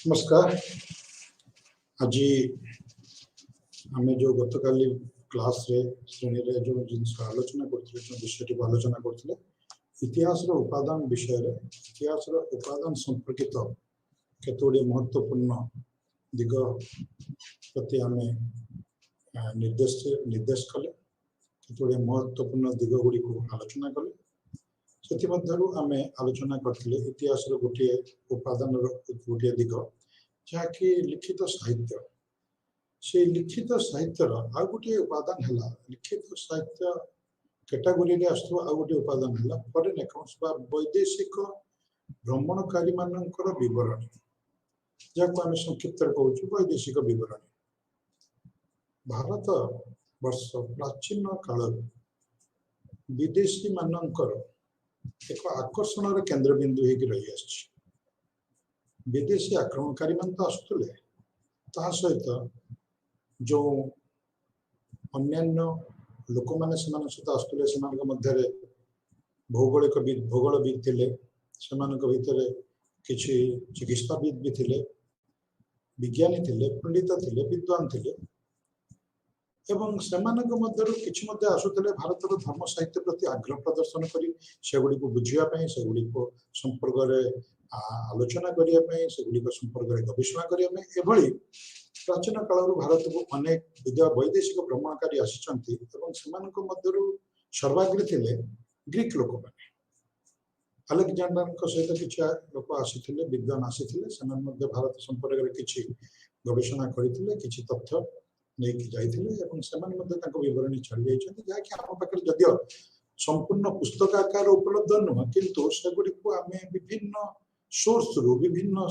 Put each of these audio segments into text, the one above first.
नमस्कार। आज आम जो गत काली क्लास रे श्रेणी रे जो जिन आलोचना करथिले जो विषय आलोचना करथिले इतिहास रो उपादान विषय रे इतिहास रो उपादान संपर्कित केतोडी महत्वपूर्ण दिग प्रति आम निर्देश कले केतोडी महत्वपूर्ण दिग गुडी को आलोचना कले से आम आलोचना करथिले इतिहास रो गोटे उपादान रो गोटे दिग जहाँकि लिखित साहित्य से लिखित साहित्यर आ गोटे उपादान है लिखित साहित्य कैटेगोरी रे आसु आ गोटे उपादान है फॉरेन अकाउंट्स बा वैदेशिक भ्रमणकारी मानकर विवरणी जहाँ आम संक्षिप्त कहूँ वैदेशिक विवरणी। भारत वर्ष प्राचीन काल विदेशी मानकर एक आकर्षण केन्द्रबिंदु होकर रही आसी। विदेशी आक्रमणकारी मान तो आसुले ता सहित जो अन्यान्य लोक मैंने सहित आसुले से भूगोलविद थिले भितर किछि चिकित्साविद भी थिले विज्ञानी थिले पंडित थिले विद्वान थिले एवं किछि मध्य आसुले भारत धर्म साहित्य प्रति आग्रह प्रदर्शन करी सेगुडी को बुझिया पई सेगुडी को संपर्क रे आलोचना करने सेगुड़ी संपर्क में गवेषणा करने प्राचीन काल भारत को अनेक वैदेशिक भ्रमणकारी आसी सर्वाग्रे थे ग्रीक लोक मैंने अलेक्जेंडर सहित किसी लोक आसी विद्वान आसी भारत संपर्क में किसी गवेषणा करते किसी तथ्य नहीं जाते विवरणी छाड़ी जहाँकि आम पाखे जदिव संपूर्ण पुस्तक आकार उपलब्ध नुह किंतु सेगुड़ी को आम विभिन्न सोर्स रु विभिन्न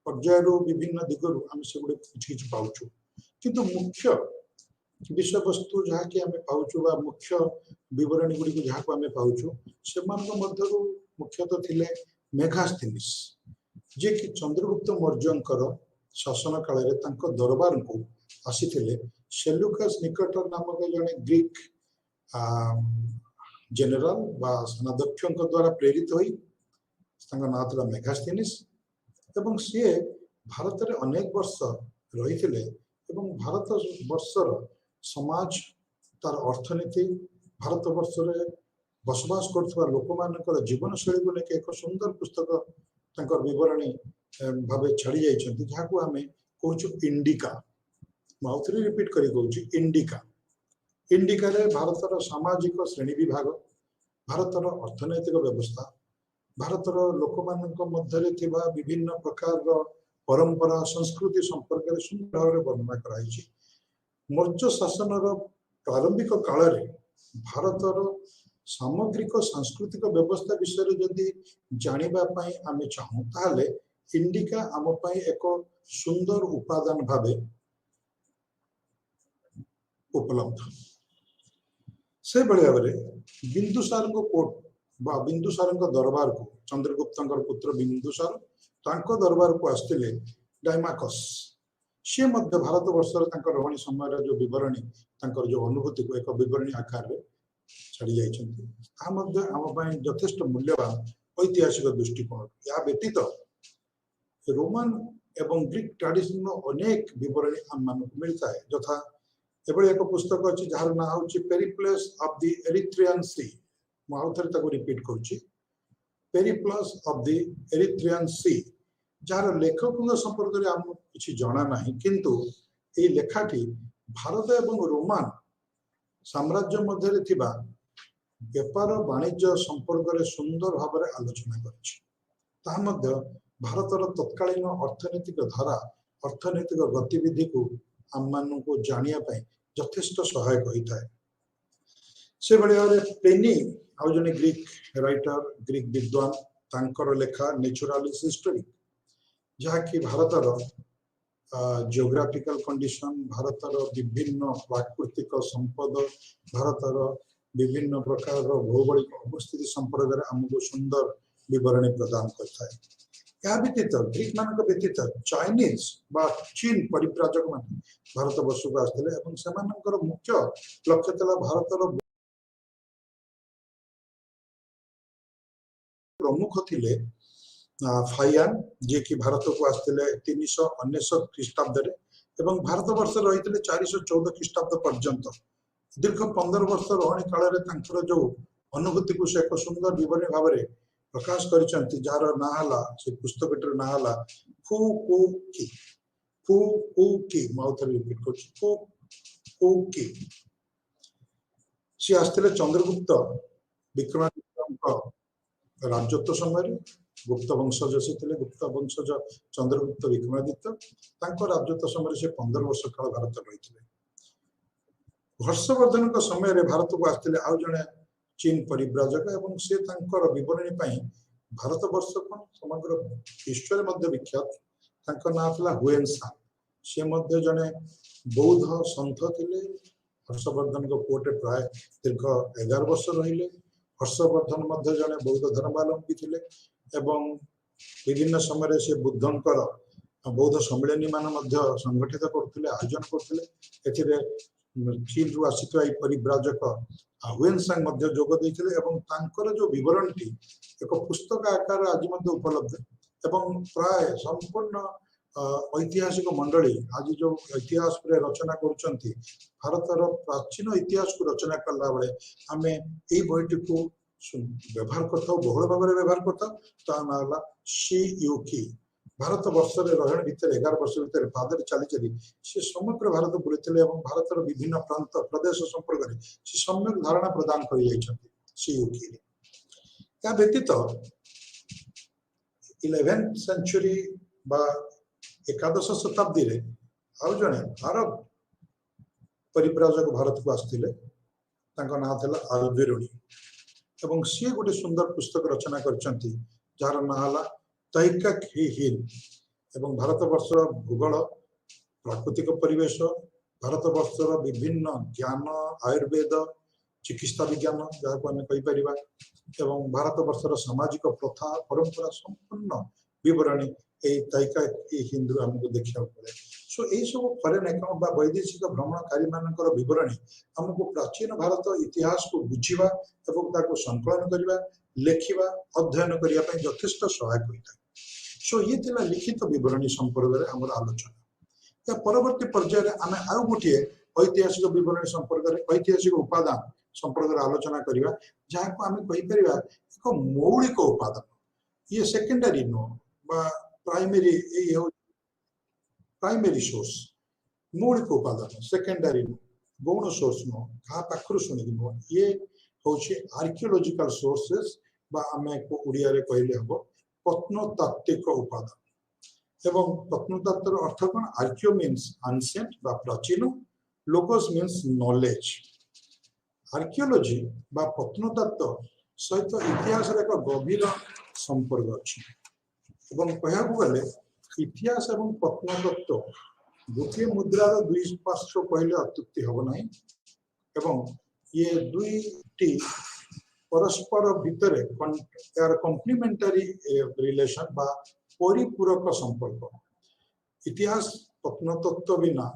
पर्याय विभिन्न दिगरु आम से किसी पाचु किंतु मुख्य विषय वस्तु जहाँ कि आम पाचु मुख्य विवरणी गुड़ी जहाँ को आम पाचु से मुख्यतः थिले मेगास्थनीस जे कि चंद्रगुप्त मौर्यंकर शासन काल में दरबार को आसी सेल्यूकस निकटर नामक जड़े ग्रीक जनरल बा सेनाध्यक्ष द्वारा प्रेरित हुई ना था मेगास्थनीस एवं सी भारत में अनेक वर्ष रही भारत वर्षर समाज तार अर्थनीति भारत वर्ष रे बसवास करथुवा लोक मानकर जीवन शैली को लेकर एक सुंदर पुस्तक विवरणी भावे छाड़ी जाइछन्ति जहाँ को आम कहूँ इंडिका मुझे रिपीट करी कहूँ इंडिका इंडिका रे भारतर सामाजिक श्रेणी विभाग भारतर अर्थनैतिक व्यवस्था भारतर लोक मध्य विभिन्न प्रकार परंपरा संस्कृति संपर्क में सुंदर भाव वर्णना कराई। मौर्य शासन प्रारंभिक काल में भारतर सामग्रिक सांस्कृतिक व्यवस्था विषय जदि जानापी आम चाहूँ ताले इंडिका आम एक सुंदर उपादान भावे उपलब्ध से भाव में बिंदुसार कोर्ट बिंदुसार दरबार को चंद्रगुप्त पुत्र बिंदुसार दरबार को आसते डायमाकस सी भारत वर्ष रवणी समय जो विवरणी जो अनुभूति को एक विवरणी आकार में छाड़ी जाम यथेष्ट मूल्यवान ऐतिहासिक दृष्टिकोण। या व्यतीत रोमान एवं ग्रीक ट्रेडिशन अनेक विवरणी आम मान मिलता है यथा एभली एक पुस्तक अच्छी जार ना हूँ Periplus of the Erythraean Sea मुझे रिपीट करुच्ची Periplus of the Erythraean Sea जार लेखक संपर्क में आम किसी जना ना किंतु ये लेखाटी भारत एवं रोमान साम्राज्य मध्य थिबा व्यापार वाणिज्य संपर्क में सुंदर भाव में आलोचना कर भारतर तत्कालीन अर्थनैतिक धारा अर्थनैतिक गतिविधि को आम मान को जानापी यथेष्ट सहायक होता है। से भाव प्लेनी आउ जने ग्रीक राइटर ग्रीक विद्वान तांकर लेखा नेचुरालिस्ट हिस्टोरी जहाँ कि भारतर जियोग्राफिकल कंडीशन भारतर विभिन्न प्राकृतिक संपद भारतर विभिन्न प्रकार भौगोलिक अवस्थिति संपर्क में आमको सुंदर विवरणी प्रदान करता है। या व्यतीत ग्रीक मान व्यतीत चाइनीज बा चीन परिव्राजक मान भारत वर्ष को आसते मुख्य लक्ष्य था भारतर प्रमुख थिले फाइयान जे कि भारत को आसते 399 ख्रीष्टाब्द एवं भारत वर्ष रही 414 ख्रीष्टाब्द पर्यंत दीर्घ 15 वर्ष रही काल जो अनुभूति को से एक सुंदर विवरणी भाव में प्रकाश कर जार ना से पुस्तक ना फुकुकी फुकुकी रिपीट कर फुकुकी सी आसते चंद्रगुप्त विक्रमादित्य राजत्व समय गुप्त वंशज से गुप्त वंशज चंद्रगुप्त विक्रमादित्य राजत्व समय से 15 वर्ष काल भारत रही हर्षवर्धन समय भारत को आसते आउ जड़े चीन परिव्राजक एवं से विवरणी भारत वर्ष को समग्र विश्व में विख्यात ना था हुएन सांग से जड़े बौद्ध सन्थ थे हर्षवर्धन को पुटे प्राय दीर्घ 11 वर्ष रहिले हर्षवर्धन जड़े बौद्ध धर्मावलंबी थे एवं विभिन्न समय से बुद्धंकर बौद्ध सम्मिलनी मान संगठित करते आयोजन करते चीन रु आसी परिव्राजक हुएन सांग जोग देते जो विवरणी एक पुस्तक आकार आज उपलब्ध एवं प्राय संपूर्ण ऐतिहासिक मंडली आज जो इतिहास रचना कर भारत प्राचीन इतिहास को रचना कला बेले आम यही बहीटी को व्यवहार करता बहुल भाव में व्यवहार करता सी भारत वर्ष रहण भीतर 11 वर्ष भीतर पादरे चली चली से समग्र भारत बुलते भारत विभिन्न प्रांत प्रदेश संपर्क में से सम्यक धारणा प्रदान कर व्यतीत 11th सेंचुरी एकादश शताब्दी रे आउ जड़े अरब परिव्राजक भारत को आसते ना था अल्बेरुनी एवं सी गोटे सुंदर पुस्तक रचना जार ना तैकाक हिल एवं भारत वर्ष भूगोल प्राकृतिक परिवेश भारत वर्ष विभिन्न ज्ञान आयुर्वेद चिकित्सा विज्ञान जहाँ आम कहीपर एवं भारत वर्षर सामाजिक प्रथा परंपरा संपूर्ण विवरणी तैकाक हिंदू आमको देखा पड़े सो यही सब फरेन अकाउंट वैदेशिक भ्रमणकारी मान विवरणी आमको प्राचीन भारत इतिहास को बुझा और संकलन करने लेखा अध्ययन करने यथेष्ट सहायक होता है सो ये थिला लिखित विवरणी संपर्क में आम आलोचना या परवर्ती पर्यायर आम आउ गोटे ऐतिहासिक विवरणी संपर्क में ऐतिहासिक उपादान संपर्क में आलोचना करवा जहाँ को आम कहीपर एक मौलिक उपादान ये सेकेंडरी नुह प्राइमरी प्राइमरी सोर्स मौलिक उपादान सेकेंडरी गौण सोर्स नुह क्या पाखर शुणी नुह ये हूँ आर्कियोलॉजिकल सोर्सेस आम ओडिया रे कहले हम प्रत्नतात्विक उपादान एवं प्रत्नतात्व अर्थ कौन आर्कियो मीन्स एंशिएंट बा प्राचीन लोकस मीन्स नॉलेज आर्कियोलॉजी बा प्रत्नतात्व सहित इतिहास एक गभीर संपर्क अच्छी एवं कह गले इतिहास एवं प्रत्नतत्व गोटे मुद्रार दुई पार्श्व कहले अत्युक्ति हम ना एवं ये दुईटी परस्पर भितर यार कम्प्लीमेंटारी रिलेशन बा परिपूरक संपर्क इतिहास प्रत्नतत्व बिना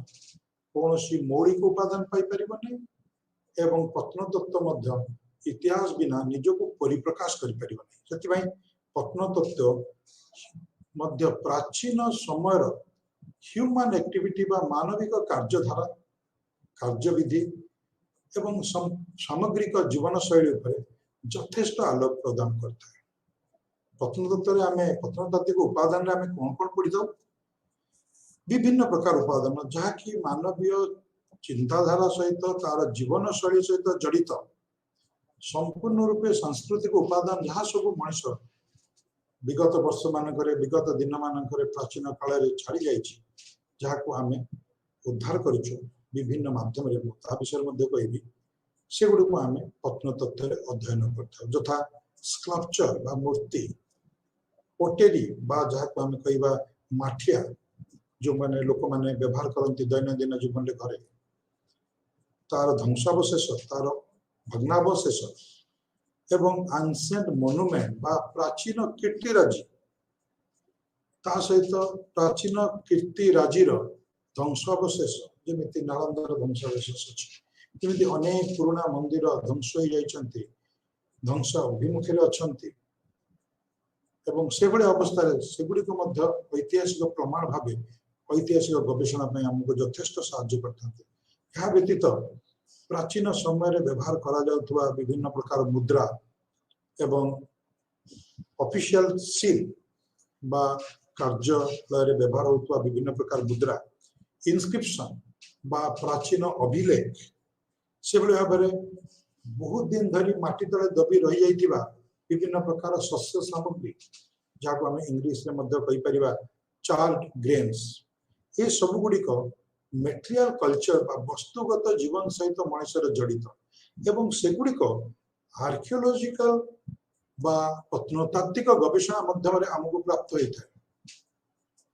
कौन सी मौलिक उपादान पाइपर नहीं एवं प्रत्नतत्व इतिहास बिना निजको परिप्रकाश करि प्रत्नतत्व प्राचीन समय ह्यूमन एक्टिविटी बा मानविक कार्यधारा कार्यविधि एवं सामग्रिक जीवन शैली यथेष्ट आलोक प्रदान करता है प्रत्नतत्व आम प्रत्नतात्विक उपादान आम कौन कौन पढ़ी था विभिन्न प्रकार उपादान जहाँकि मानवीय चिंताधारा सहित तार जीवन शैली सहित जड़ित संपूर्ण रूपे सांस्कृतिक उपादान जहाँ सब मनीष विगत वर्ष मानक विगत दिन मानक प्राचीन काल छाड़ी जहाँ को आम उद्धार करूँ विभिन्न माध्यम विषय कहबी से गुड़ को आम प्रत्नतत्व अध्ययन करता यथा स्कल्पचर बा मूर्ति पोटेरी बा जहाँ को आम कह माठिया जो मैंने लोक मैंने व्यवहार करती दैनंदिन जीवन में घरे तार ध्वंसावशेष तार भग्नावशेष एवं एंशिएंट मोनुमेंट बा प्राचीन कीर्तिराजी ता सहित प्राचीन कीर्तिराजीर ध्वंसावशेष जमी नालंदार ध्वंसावशेष अच्छी जमी अनेक पुराणा मंदिर ध्वंस हो ध्वंस अभिमुखे अच्छा एवं से भली अवस्था सेगुड़िक ऐतिहासिक प्रमाण भाव ऐतिहासिक गवेषणा आमको यथेष्ट साहाय्य करते। व्यतीत प्राचीन समय व्यवहार करा विभिन्न प्रकार मुद्रा एवं ऑफिशियल सील बा कार्यालय व्यवहार होता विभिन्न प्रकार मुद्रा इनस्क्रिप्शन बा प्राचीन अभिलेख से भाव में बहुत दिन धरी माटी तले दबी रही जाइतिबा विभिन्न प्रकार शस्य सामग्री जहाँ आम इंग्लिश में चार्ड ग्रेन्स ये सब गुड़िक मेटेरियल कल्चर बा वस्तुगत जीवन सहित मनुष्यर जड़ित एवं सेगुड़िक आर्कियोलॉजिकल बा प्रत्नतात्विक गवेषणा माध्यम आमको प्राप्त होता है।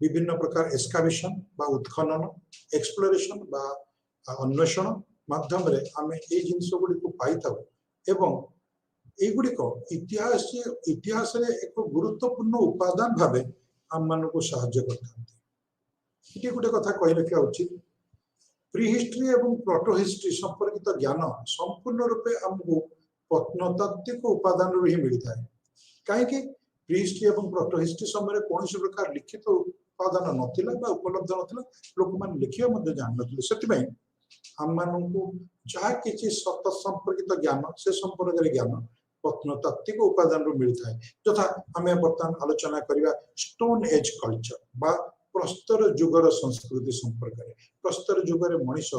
विभिन्न प्रकार एस्कावेशन बा उत्खनन एक्सप्लोरेशन बा अन्वेषण माध्यम आम ये जिनस गुड़ी पाई एवं युड़िक इतिहास एक गुरुत्वपूर्ण उपादान भाव आम मान को साहाय्य करते। गोटे कथा कही रखा उचित प्री हिस्ट्री एवं प्रोटो हिस्ट्री संपर्कित ज्ञान संपूर्ण रूपे आमको प्रत्नतात्विक उपादान ही मिलता है। कहीं प्री हिस्ट्री एवं प्रोटो हिस्ट्री समय कौन प्रकार लिखित उपादान नाला उपलब्ध नाला लोक मैंने लिखा जान ना आम मान जहाँ कि सत संपर्कित ज्ञान से संपर्क ज्ञान प्रत्नतात्विक उपादान मिलता है। यथा आम बर्तमान आलोचना करवा स्टोन एज कल्चर बा प्रस्तर जुगर संस्कृति संपर्क में प्रस्तर जुगर मनीष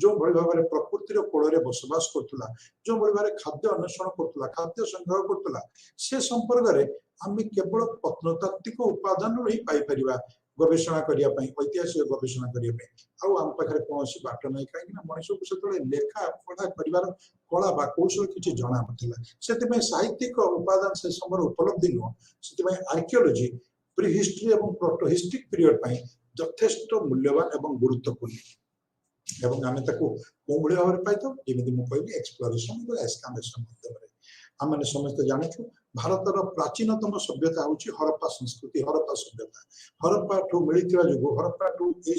जो भाव में प्रकृतिर कोल बसवास करुला जो भाव में खाद्य अन्वेषण करुला खाद्य संग्रह करुला से संपर्क में आम केवल प्रत्नतात्विक उपादान ही पाइपर गवेषणा करने ऐतिहासिक गवेषणा करने आम पाखे कौन बाट ना कहीं मनीष को से लेखा पढ़ा कर कला बा कौशल किसी जना ना से साहित्यिक उपादान से समय उपलब्धि नुह से आर्कियोलोजी प्री हिस्ट्री एवं प्रोटो हिस्ट्रिक पीरियड यथेष्ट मूल्यवान एवं गुरुत्वपूर्ण एवं आम कौ भाव में पाई जमी मुझे एक्सप्लोरेशन और एस्कामेशन आम मैंने समस्त जानूँ भारतर प्राचीनतम सभ्यता हूँ हरप्पा संस्कृति हरप्पा सभ्यता हरप्पा ठू मिलता जो हरप्पा ठू यही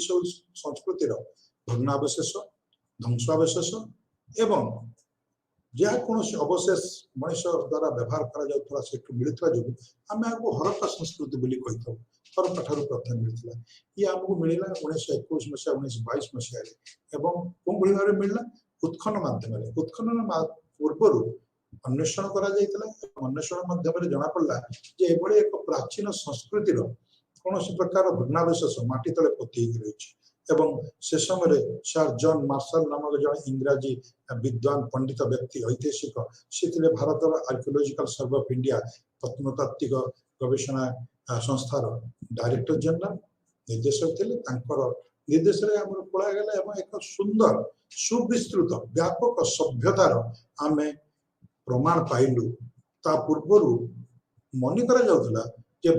संस्कृतिर भग्नावशेष ध्वंसावशेष एवं जहाँ कौन अवशेष मनीष द्वारा व्यवहार कर मिलता जो आम आपको हरप्पा संस्कृति बोली कही था। हरप्पा ठार प्रथम मिलता ये आमको मिलला 1921 मसीहा 1922 मसीह कौन भाव में मिलला उत्खनन माध्यम उत्खनन पूर्व अन्वेषण अन्वेषण माध्यम जना पड़ा जे एभली एक प्राचीन संस्कृतिर कौन प्रकार भग्नावशेष माटी तले पोती रही एवं से समय सर जॉन मार्शल नामक जन इंग्राजी विद्वान पंडित व्यक्ति ऐतिहासिक से Bharat archaeological survey of India प्रत्नतात्विक गवेषणा संस्थार डायरेक्टर जनरल निर्देशक थे निर्देश पड़ागला एक सुंदर सुविस्तृत व्यापक सभ्यतार आम प्रमाण पाइलु ता पूर्वर मन करा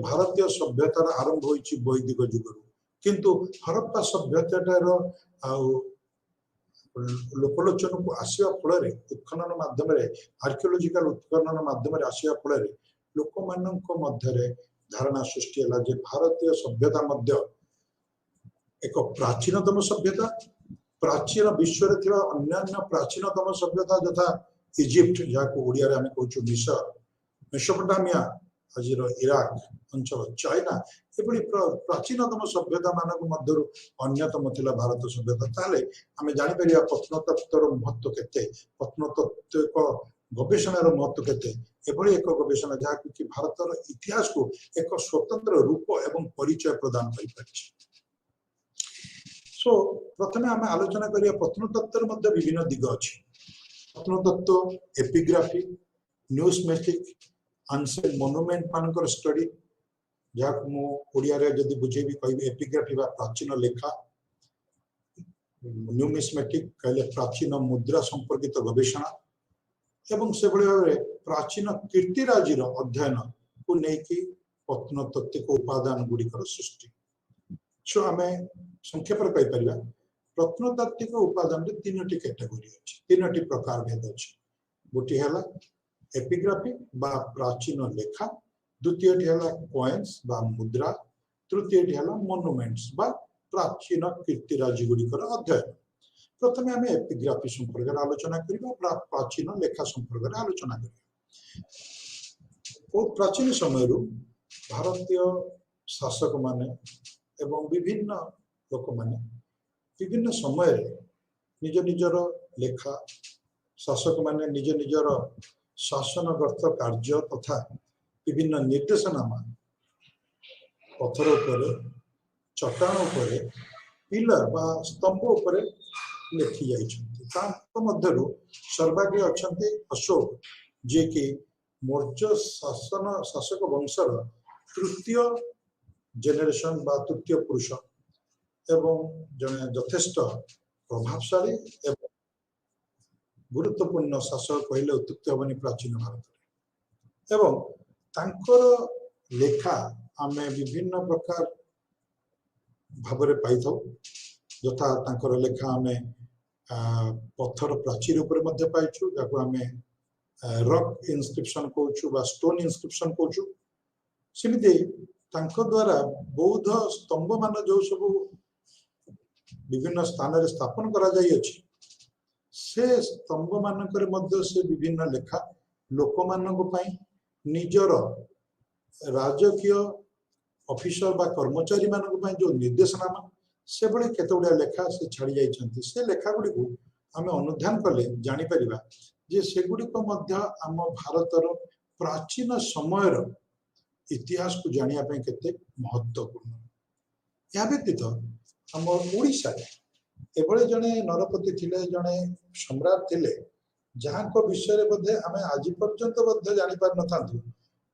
भारतीय सभ्यतार आरंभ होइछि वैदिक युग किंतु हरप्पा सभ्यतार लोकलोचन को आसिया फल उत्खनन माध्यम आर्कियोलॉजिकल उत्खनन माध्यम आसिया फल लोक मध्य धारणा सृष्टि है जे भारतीय सभ्यता मध्य एक प्राचीनतम सभ्यता प्राचीन विश्व अन्य प्राचीनतम सभ्यता यथा इजिप्ट जहाँ को ओडिया रे आमे कहूँ मिस्र मेसोपोटामिया आज इराक अंचल चाइना ये प्राचीनतम सभ्यता मानक मध्य अन्यतम थिला भारत सभ्यता ताले आमे जानि परिया प्रत्नतत्वर महत्व केते प्रत्नतत्विक गवेषणार महत्व केते एभली एक गवेषणा जहाँ कि भारतर इतिहास को एक स्वतंत्र रूप एवं परिचय प्रदान करि पारिछि। सो प्रथमे आमे आलोचना करिया प्रत्नतत्वर मध्य विभिन्न दिग अछि। प्रत्नतत्व एपिग्राफी न्यूस्मेटिक एंशिएंट मोनुमेंट मानकर स्टडी जहाँ मुझे जदि बुझेबी कह एपिग्राफी बा प्राचीन लेखा न्यूमिस्मेटिक कहले प्राचीन मुद्रा संपर्कित गवेषणा एवं से भाव में प्राचीन कीर्तिराजीर अध्ययन को लेकिन प्रत्नतात्विक उपादान गुड़िकर सृष्टि। सो आम संक्षेप कहीपर प्रत्नतात्विक उपादान तीनो कैटेगोरी अच्छी तीनो प्रकार भेद अच्छी गोटे है एपिग्राफी बा प्राचीन लेखा द्वितीय है कॉइन्स बा मुद्रा तृतीय है मोनुमेंट्स बा प्राचीन कीर्तिराजी गुड़िकर अध्ययन। प्रथम आम एपिग्राफी संपर्क आलोचना करबा प्राचीन लेखा संपर्क आलोचना करबा। बहुत प्राचीन समय भारतीय शासक माने एवं विभिन्न लोक माने विभिन्न समय निज निजर लेखा शासक माने निज निजर शासनगत कार्य तथा विभिन्न निर्देशनामा पत्थर उपरे चट्टान उपरे पिलर बा स्तंभ उपरे लिखि जाइछन्ति तांको मध्यरु सर्वाग्रे अछन्ति अशोक जे कि मौर्य शासक वंशर तृतीय जेनेरेशन बा तृतीय पुरुष एवं जने यथेष्ट प्रभावशाली एवं गुरुत्वपूर्ण शासक कहले उत्तुक्ति हेबनी प्राचीन भारत एवं तांकर लेखा आमे विभिन्न प्रकार भावरे पाइथौ यथा तांकर लेखा आमे पत्थर प्राचीर ऊपर मध्य पाइछु जाको आमे रॉक इंस्क्रिप्शन कहूछु बा स्टोन इंस्क्रिप्शन कहूछु सिमिते तांको द्वारा बौद्ध स्तंभ मान जो सब विभिन्न स्थान रे स्थापन करा जाई अछि से स्तंभ मानकर मध्य से विभिन्न लेखा लोक मानक पई निजर राजकीय ऑफिसर बा कर्मचारी मानक पई जो निर्देशनामा से बळे केतोडा लेखा से छाड़ी जाई छन्ति से लेखा गुडी को हमें अनुध्यान कले जानि परिबा जे से गुडी को मध्य आम भारतर प्राचीन समयर इतिहास को जानिया पई केते महत्वपूर्ण या व्यतीत हम ओडिसा एभळे जने नरपति थिले जने सम्राट थिले जहाँ को विषय रे बधे हमें आज पर्यंत बधे जानि पार नथांतु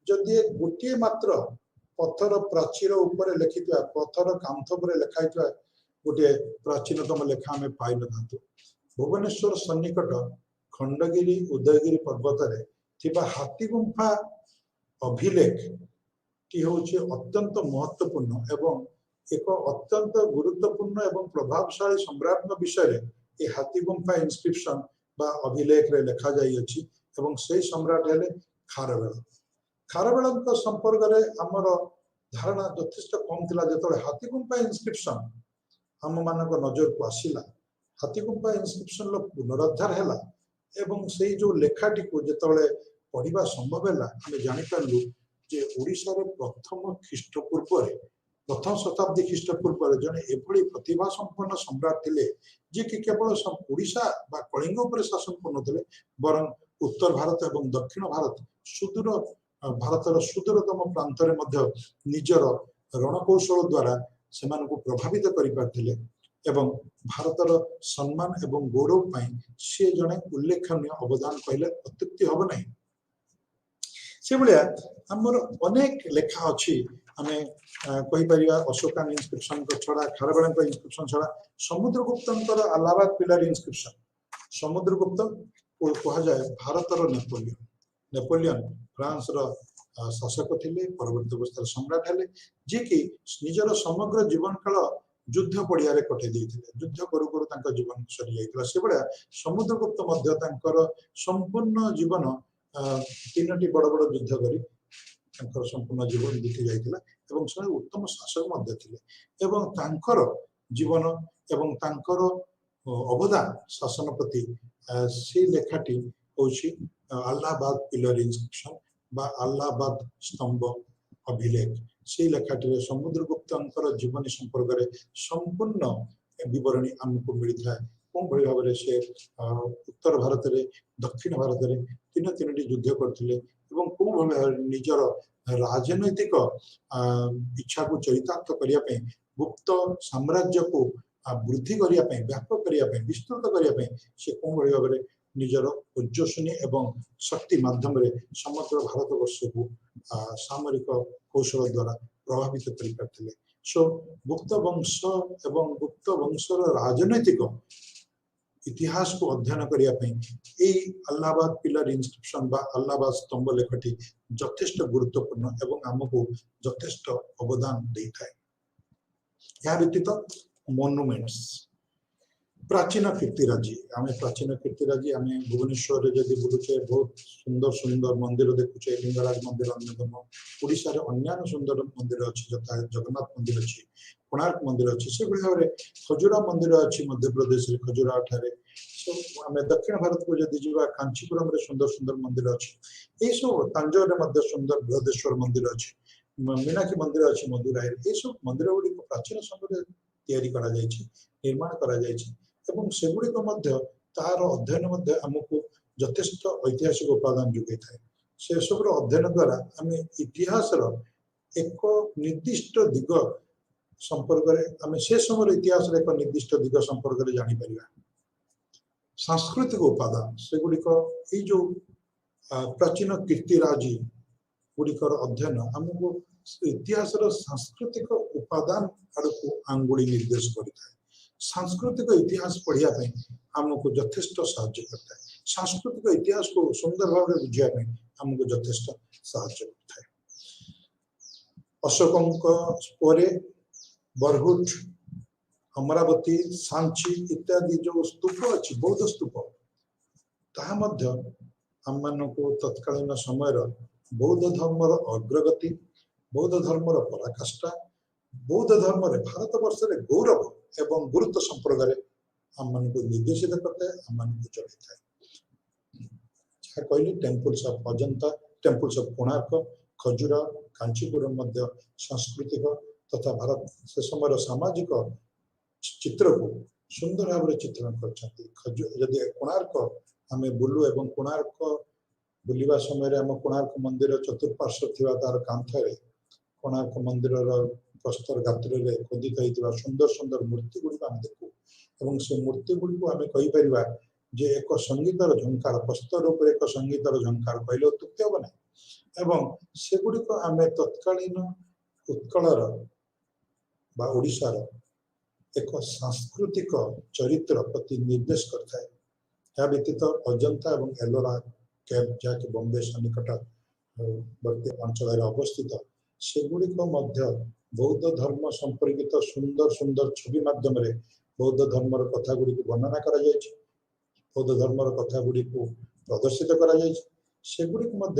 जदि गोटे मात्र पत्थर प्राचीर ऊपर लिखिता पत्थर कांथ पर लिखाइता गोटे प्राचीनतम लेखा हमें पाई नथांतु भुवनेश्वर सन्निकट खंडगिरी उदयगिरी पर्वत रे थिबा हाथी गुंफा अभिलेख टी होचे अत्यंत महत्वपूर्ण एवं एक अत्यंत गुरुत्वपूर्ण एवं प्रभावशाली सम्राट विषय ए हाथी गुंफा इंस्क्रिप्शन बा अभिलेख रे लिखा जाई अछि एवं से सम्राट हेले खारवेल खारवेल संपर्क रे हमर धारणा यथेष्ट कम थिला जतले हाथी गुंफा इंस्क्रिप्शन हम मानक नजर को आसिला हाथी गुंफा इंस्क्रिप्शन लो पुनरुद्धार हैला एवं से जो लेखाटी को जतले पढ़िबा संभव हैला हम जानि पारलु जे ओडिसा रे प्रथम ख्रीष्टपूर्व रे प्रथम शताब्दी ख्रीष्टपूर्व रे जने एभली प्रतिभा संपन्न सम्राट थिले जे कि केवल ओडिसा बा कलिंग पर शासन करनथिले बरं उत्तर भारत एवं दक्षिण भारत सुदूर भारतर सुदूरतम प्रांत रे मध्य निजर रणकौशल द्वारा सेमान को प्रभावित करि पारथिले एवं भारतर सम्मान एवं गौरव पई से जने उल्लेखनीय अवदान कहले अत्युक्ति हबो नै से भलिया हमर अनेक लेखा अछि हमें कहि परिया अशोकान इंस्क्रिप्शन को छडा खारबेळन को इंस्क्रिप्शन छडा समुद्रगुप्तनकर अलाहाबाद पिलर इंस्क्रिप्शन समुद्रगुप्त को कहा जाए भारतर नेपोलियन नेपोलियन फ्रांस रो शासक थिले परवर्ती अवस्था सम्राट हेले जे कि निजर समग्र जीवन काल युद्ध पड़िया रे कटे देथिले युद्ध करू करू तांका जीवन सरी जाइतला से बडा समुद्रगुप्त मध्य तांकर संपूर्ण जीवन तीनटी बड़ बड़ युद्ध करी तांकर संपूर्ण जीवन बीती जाइतला एवं से उत्तम शासक मध्य थिले एवं तांकर जीवन एवं तांकर अवदान शासन प्रति से लेखाटी होछि अलाहाबाद पिलर इंस्क्रिप्शन बा अलाहाबाद स्तंभ अभिलेख से लेखाटी समुद्रगुप्तंकर जीवनी संपर्क रे संपूर्ण विवरणी हमको मिलता है कोन भली भाबरे से उत्तर भारत रे दक्षिण भारत रे तीन तीनटी युद्ध करथिले एवं कोन भली निजर राजनैतिक इच्छा को चरितार्थ करिया पे गुप्त साम्राज्य को वृद्धि करिया पे व्यापक करिया पे विस्तृत करिया पे से कोन भली भाबरे निजर उज्जसनी एवं शक्ति माध्यम रे समग्र भारत वर्ष को सामरिक कौशल द्वारा प्रभावित करि पारथिले सो गुप्त वंश एवं गुप्त वंशर राजनैतिक इतिहास को अध्ययन करिया पे ए अलाहाबाद पिलर इंस्क्रिप्शन बा अलाहाबाद स्तंभ लेखटी यथेष्ट गुरुत्वपूर्ण एवं हमको यथेष्ट अवदान देइथाय या व्यतीत मोनुमेंट्स प्राचीन कीर्तिराजी आमे प्राचीन कीर्तिराजी आमे भुवनेश्वर रे जदि बुलुचे बहुत सुंदर सुंदर मंदिर देखुचे लिंगराज मंदिर अन्यतम ओडिसा रे अन्यान्य सुंदर मंदिर अछि जता जगन्नाथ मंदिर अछि कोणार्क मंदिर अछि से भली भाबरे खजुरा मंदिर अछि मध्य प्रदेश रे खजुरा ठारे सो आमे दक्षिण भारत को जदि जीवा कांचीपुरम रे सुंदर सुंदर मंदिर अछि ए सब तंजौर रे मध्य सुंदर बृहदेश्वर मंदिर अछि मीनाक्षी मंदिर अच्छी मदुराई ये सब मंदिर गुड़ी प्राचीन समय निर्माण कर तार अध्ययन आमको यथेष्ट ऐतिहासिक उपादान जोगे थाए से सब अध्ययन द्वारा आम इतिहास एक निर्दिष्ट दिग संपर्क आम से समय इतिहास एक निर्दिष्ट दिग संपर्क में जापर सांस्कृतिक उपादान से गुड़िक ये जो प्राचीन कीर्तिराजी गुड़िकर अध्ययन आमको इतिहास सांस्कृतिक उपादान आड़क आंगुड़ी निर्देश करता है सांस्कृतिक इतिहास पढ़ाई आमको यथेष्ट साहाय्य करता है सांस्कृतिक इतिहास को सुंदर भाव में बुझापी आमको यथेष्ट साहाय्य करता है अशोक बरहुट अमरावती सांची इत्यादि जो स्तूप अच्छी बौद्ध स्तूप आम को तत्कालीन समय बौद्ध धर्मर अग्रगति बौद्ध धर्मर पराकाष्ठा बौद्ध धर्म भारत वर्ष गौरव एवं गुरुत्व संपर्क आम को निर्देशित करता है आम को चलता है कहली temples of Ajanta temples of Konark Khajura Kanchipuram सांस्कृतिक तथा भारत से समय सामाजिक चित्र को सुंदर भाव चित्रण कर कोणार्क आम बुलू एवं कोणार्क बुलवा समय आम कोणार्क मंदिर चतुर्पार्श्व थी तार कांथरे कोणार्क मंदिर प्रस्तर गात्र में खोदित होता सुंदर सुंदर मूर्ति गुड़िक आम देखू और से मूर्ति गुड़िक आम कहीपर जे एक संगीतर झंकार प्रस्तर उपर एक संगीतर झंकार कहले अत्युक्ति हम ना एवं से गुड़िक आम तत्कालीन उत्कलर बा ओडिशार एक सांस्कृतिक चरित्र प्रति निर्देश करता है व्यतीत अजंता और एलोरा केव जहाँकि बॉम्बे निकटवर्ती अंचल अवस्थित सेगुड़िक बौद्ध धर्म संपर्कित सुंदर सुंदर छवि माध्यम बौद्ध धर्मर कथा गुड़ी वर्णना कर बौद्ध धर्मर कथा गुड़ी प्रदर्शित कर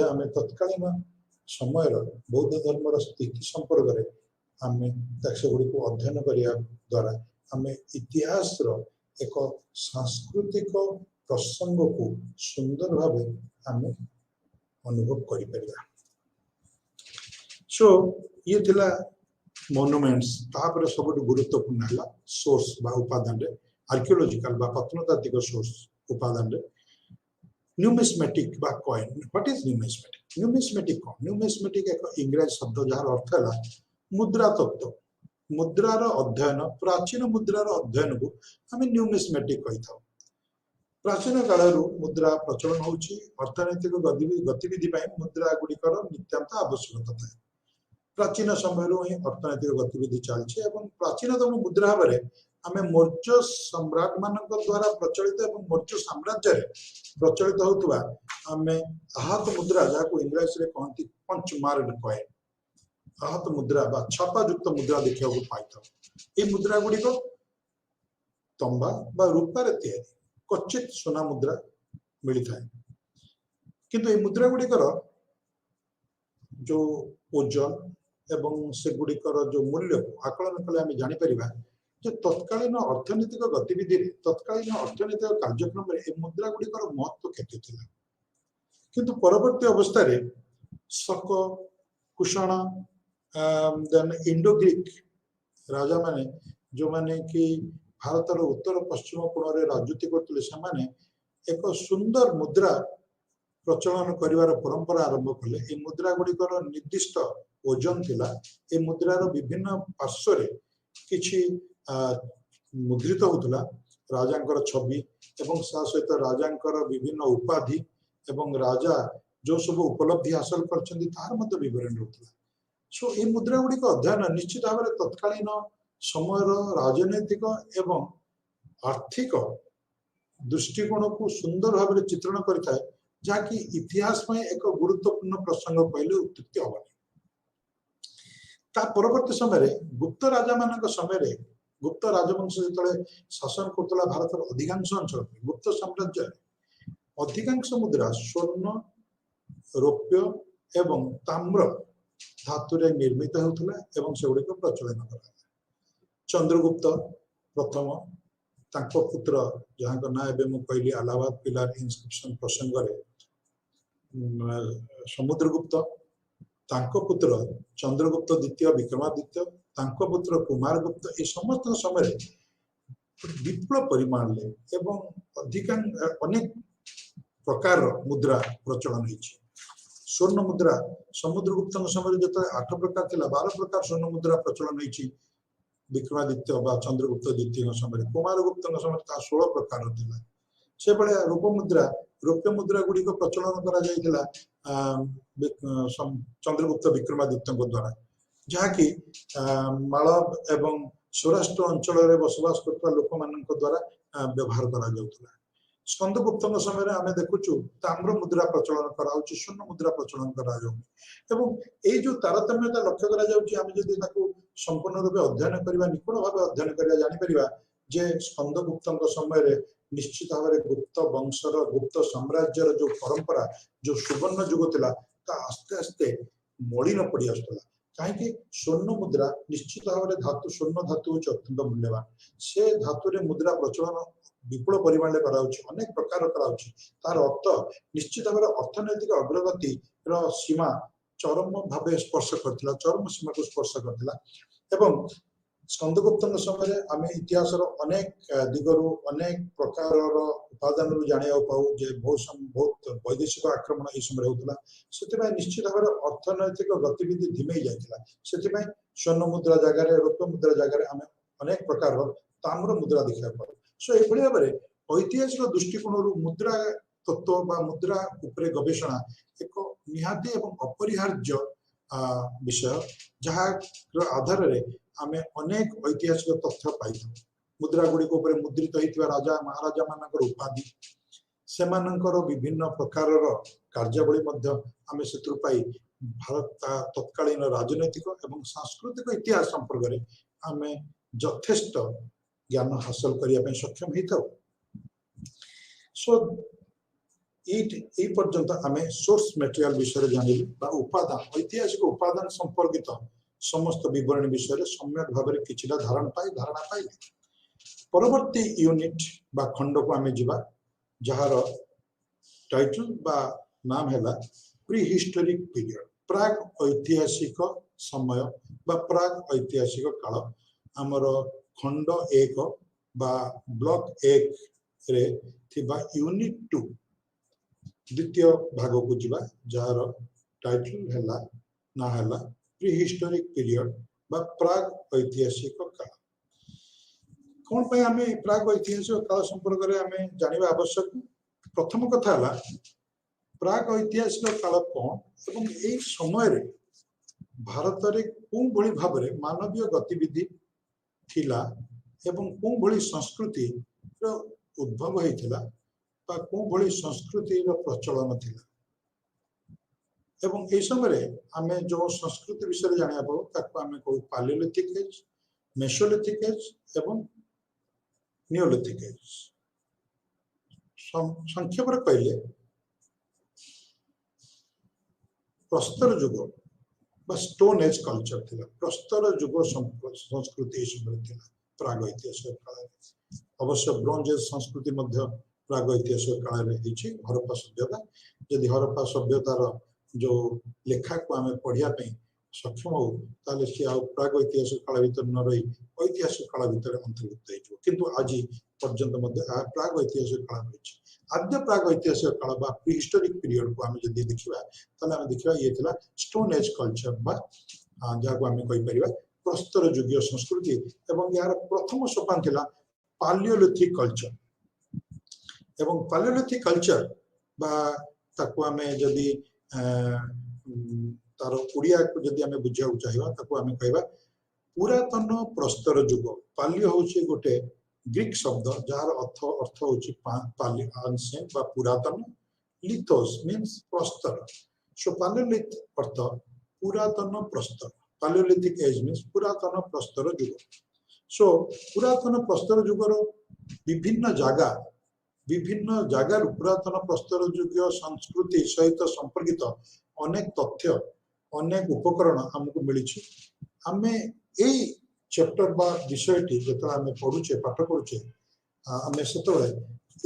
आम तत्कालीन समय बौद्ध धर्मर स्थिति संपर्क आम से गुड़ी अध्ययन करने द्वारा आम इतिहास एक सांस्कृतिक प्रसंग को सुंदर भाव आम अनुभव कर सो ये थिला मोनुमेंट्स तापर सब गुरुत्वपूर्ण है सोर्स बा उपादान आर्कियोलॉजिकल बा प्रत्नतात्विक सोर्स उपादान न्यूमिस्मेटिक बा coin what is numismatic numismatic कौन न्यूमिस्मेटिक एक इंग्रजी शब्द जार अर्थ है मुद्रा तत्व मुद्रार अध्ययन प्राचीन मुद्रार अध्ययन को आम न्यूमिस्मेटिक कही था प्राचीन काल मुद्रा प्रचलन होची अर्थनैतिक गतिविधि मुद्रा गुड़िकर नित्यांत आवश्यकता था प्राचीन समय ही अर्थनैतिक गतिविधि चलती प्राचीनतम मुद्रा भाव आम मौर्य सम्राट मान द्वारा प्रचलित मौर्य साम्राज्य प्रचलित होता आम आहत मुद्रा जहाँ इंग्रजी में कहती पंच मार्क कॉइन आहत मुद्रा बा छापायुक्त मुद्रा देखा पाई था ये मुद्रा गुड़िक तंबा बा रूपार तैयारी क्वचित सोना मुद्रा मिलता है किंतु ये मुद्रा गुड़िकर जो ओजन एवं से गुड़िकर जो मूल्य को आकलन कले आम जापर जे तत्कालीन अर्थनैतिक गतिविधि तत्कालीन अर्थनैतिक कार्यक्रम में मुद्रा गुड़िकर महत्व केते थिला किंतु परवर्ती अवस्था रे शक कुषाण देन इंडो ग्रीक राजा माने जो माने कि भारतर उत्तर पश्चिम कोण में राजनीति करते एक सुंदर मुद्रा प्रचलन करिवार परंपरा आरंभ कले ये मुद्रा गुड़िकर निर्दिष्ट ओजन थिला ये मुद्रार विभिन्न पार्श्व किछि मुद्रित होतला राजांकर छवि एवं सा सहित राजांकर विभिन्न उपाधि एवं राजा जो सब उपलब्धि हासिल करछन्ती तार मध्य विवरण होतला सो ये मुद्रा गुड़िक अध्ययन निश्चित भाव में तत्कालीन समय राजनैतिक एवं आर्थिक दृष्टिकोण को सुंदर भाव में चित्रण करता है जहाँकि इतिहास में एक गुरुत्वपूर्ण प्रसंग कहले उत्युक्ति हम परवर्ती समय गुप्त राजा मान समय गुप्त राजवंश जो शासन करता भारत अधिकांश अंचल गुप्त साम्राज्य अधिकांश मुद्रा स्वर्ण रौप्य एवं ताम्र धातुरे निर्मित होता से गुड़िक प्रचलन करा चंद्रगुप्त प्रथम तांको पुत्र जहाँ ना एवं मुझे कहली अलाहाबाद पिलार इनस्क्रिप्शन प्रसंग में समुद्रगुप्त तांको पुत्र चंद्रगुप्त द्वितीय विक्रमादित्य तांको पुत्र कुमारगुप्त ए समस्त समय विपुल परिमाण एवं अधिकांश अनेक प्रकार मुद्रा प्रचलन होइछि। स्वर्ण मुद्रा समुद्रगुप्त समय जो 8 प्रकार थिला 12 प्रकार स्वर्ण मुद्रा प्रचलन होइछि। विक्रमादित्य बा चंद्रगुप्त द्वितीय समय कुमारगुप्त समय 16 प्रकार थिला। से बळे रौप्य मुद्रा गुडी को प्रचलन करा जाइथिला चंद्रगुप्त विक्रमादित्य द्वारा जहाँकि मालव एवं सौराष्ट्र अंचल रे बसवास करता लोक मानक द्वारा व्यवहार करा जाउथला। स्कंदगुप्त समय आम देखुचु ताम्र मुद्रा प्रचलन करा स्वर्ण मुद्रा प्रचलन करा एवं ये जो तारतम्यता लक्ष्य करा जाउची आम जदि ताकू संपूर्ण रूप अध्ययन करबा निपुण भाव अध्ययन करबा जानि परिबा जे स्कंदगुप्त समय रे निश्चित भाव में गुप्त वंशर गुप्त साम्राज्यर जो परंपरा जो सुवर्ण जुग थिला ता आस्ते आस्ते मलिन पड़ी आसुला। कहीं स्वर्ण मुद्रा निश्चित भाव में धातु स्वर्ण धातु होची अत्यंत मूल्यवान। से धातु रे मुद्रा प्रचलन विपुल परिमाण में कराउछि अनेक प्रकार कराउछि। तार अर्थ निश्चित भाव में अर्थनैतिक अग्रगति रो सीमा चरम भाव स्पर्श करथिला चरम सीमा को स्पर्श करथिला। एवं स्कंदगुप्त समय आम इतिहास अनेक दिगरु अनेक प्रकार उपादान जाना पाऊ जे बहुत वैदेशिक आक्रमण यह समय होता से निश्चित भाव में अर्थनैतिक गतिविधि धिमे जाता से स्वर्ण मुद्रा जगार रौप्य मुद्रा जगार आम अनेक प्रकार ताम्र मुद्रा देखा पाऊ। सो ये भाव में ऐतिहासिक दृष्टिकोण मुद्रा तत्व बा मुद्रा उपरे गवेषणा एक निहाती एवं अपरिहार्य विषय जहाँ आधार रे आमे अनेक ऐतिहासिक तथ्य पाई। मुद्रा गुड़िक मुद्रित होता राजा महाराजा मानकर उपाधि सेमानंकर विभिन्न प्रकार कार्यावली आमे से पाई भारत तत्कालीन राजनैतिक एवं सांस्कृतिक इतिहास संपर्क में आमे यथेष्ट ज्ञान हासिल करने सक्षम होता। सो ये पर्यंत आमे सोर्स मटेरियल विषय जानिलु उपादान ऐतिहासिक उपादान संपर्कित समस्त विवरण विषय सम्यक भाव में किछिटा धारणा पाई। परवर्ती यूनिट बा खंड को आमे जिबा जहार टाइटल बा नाम हैला प्री हिस्टोरिक पीरियड प्राग ऐतिहासिक समय बा प्राग ऐतिहासिक काल। आमर खंड 1 बा ब्लॉक 1 रे थिबा यूनिट 2 द्वितीय भाग को जिबा जहार टाइटल हैला ना हैला प्री हिस्टोरिक पीरियड बा प्राग ऐतिहासिक काल। कौन पे आमे प्राग ऐतिहासिक काल संपर्क रे आमे जानिबा आवश्यक। प्रथम कथा हला प्राग ऐतिहासिक काल कौन एवं ए समय रे भारत रे कोन भली भाव रे मानवीय गतिविधि थिला एवं कोन भली संस्कृति रो उद्भव हेतिला बा कोन भली संस्कृति रो प्रचलन थिला एवं ए समय आमे जो संस्कृति विषय जानिया पाऊ ताको आमे कहू पालियोलिथिक एज मेसोलिथिक एज एवं नियोलिथिक एज। संक्षेप रे कहले प्रस्तर युग बा स्टोन एज कल्चर थिला प्रस्तर युग संस्कृति समय थिला प्राग ऐतिहासिक काल। अवश्य ब्रोंज एज संस्कृति मध्य प्राग ऐतिहासिक काल रे हिची हरप्पा सभ्यता। यदि हरप्पा सभ्यतार जो लेखा को आमे पढ़िया पे सक्षम हो ताले से प्राग ऐतिहासिक काल भीतर न रही ऐतिहासिक काल भीतर अंतर्भुक्त हो किंतु आज पर्यंत मध्य प्राग ऐतिहासिक काल रही। आद्य प्राग ऐतिहासिक काल बा प्री हिस्टोरिक पीरियड को आमे जदी देखिबा ताले आमे देखिबा ये थिला स्टोन एज कल्चर बा जा को आमे कहि परिबा प्रस्तर युगीय संस्कृति एवं यार प्रथम सोपान थिला पालियोलिथिक कल्चर। एवं पालियोलिथिक कल्चर बा ताको आमे जदी तार उड़िया को जदि आमे बुझिया चाहिए ताको आमे कहबा पुरातन प्रस्तर युग। पालियो होची गोटे ग्रीक शब्द जार अर्थ होची पाली एंशिएंट बा पुरातन लिथोस मींस प्रस्तर। सो पालियोलिथ अर्थ पुरातन प्रस्तर पालियोलिथिक एज मींस पुरातन प्रस्तर युग। सो पुरातन प्रस्तर युगर विभिन्न जगार पुरातन प्रस्तर युग संस्कृति सहित संपर्कित अनेक तथ्य अनेक उपकरण हमको मिली। आमे ए चैप्टर बा विषयटी जो आमे पढुचे पाठ करूचे आमे सेतोले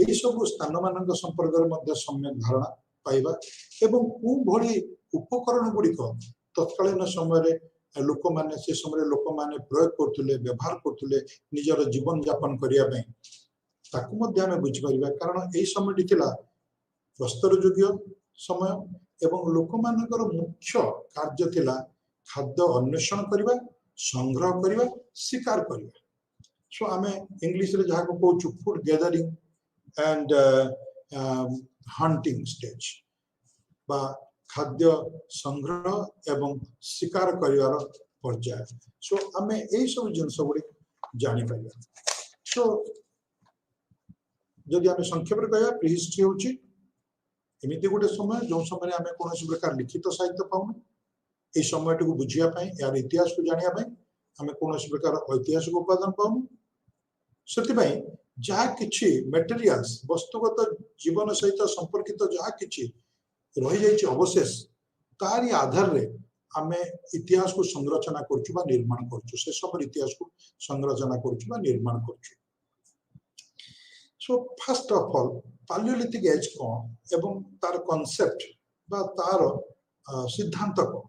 ए सब स्थान मानक संपर्क रे सम्यक धारणा पाइबा एवं को भली उपकरण गुड़िक तत्कालीन समय लोक माने से समय लोक माने प्रयोग करथुले व्यवहार करथुले निजर जीवन यापन करिया पई ताकू मध्ये आमे बुझि परिबा कारण एई समयटी थिला प्रस्तर युगीय समय एवं लोक मानकर मुख्य कार्य थिला खाद्य अन्वेषण करिबा संग्रह करिबा शिकार करिबा सो आमे इंग्लिश रे जहा को कहू food gathering and hunting stage बा खाद्य संग्रह एवं शिकार करिवार पर्याय सो आमे एई सब जिंस गुडी जानि परिबा सो जदि आमे संक्षेप रे कहया प्रीहिस्ट्री होची एमिति गोटे समय जो समय आमे कोनोसी प्रकार लिखित साहित्य पाउनु ए समयटी को बुझिया पई यार इतिहास को जानिया पई आमे कोनोसी प्रकार ऐतिहासिक उपादान पाउनु सेति पई जहा किछि मटेरियल्स वस्तुगत जीवन सहित संपर्कित जहा किछि रही जाइछि अवशेष तारी आधार रे आमे इतिहास को संरचना करछु बा निर्माण करछु से सब इतिहास को संरचना करछु बा निर्माण करछु so first of all palaeolithic age कोन एवं तार कांसेप्ट बा तार सिद्धांत को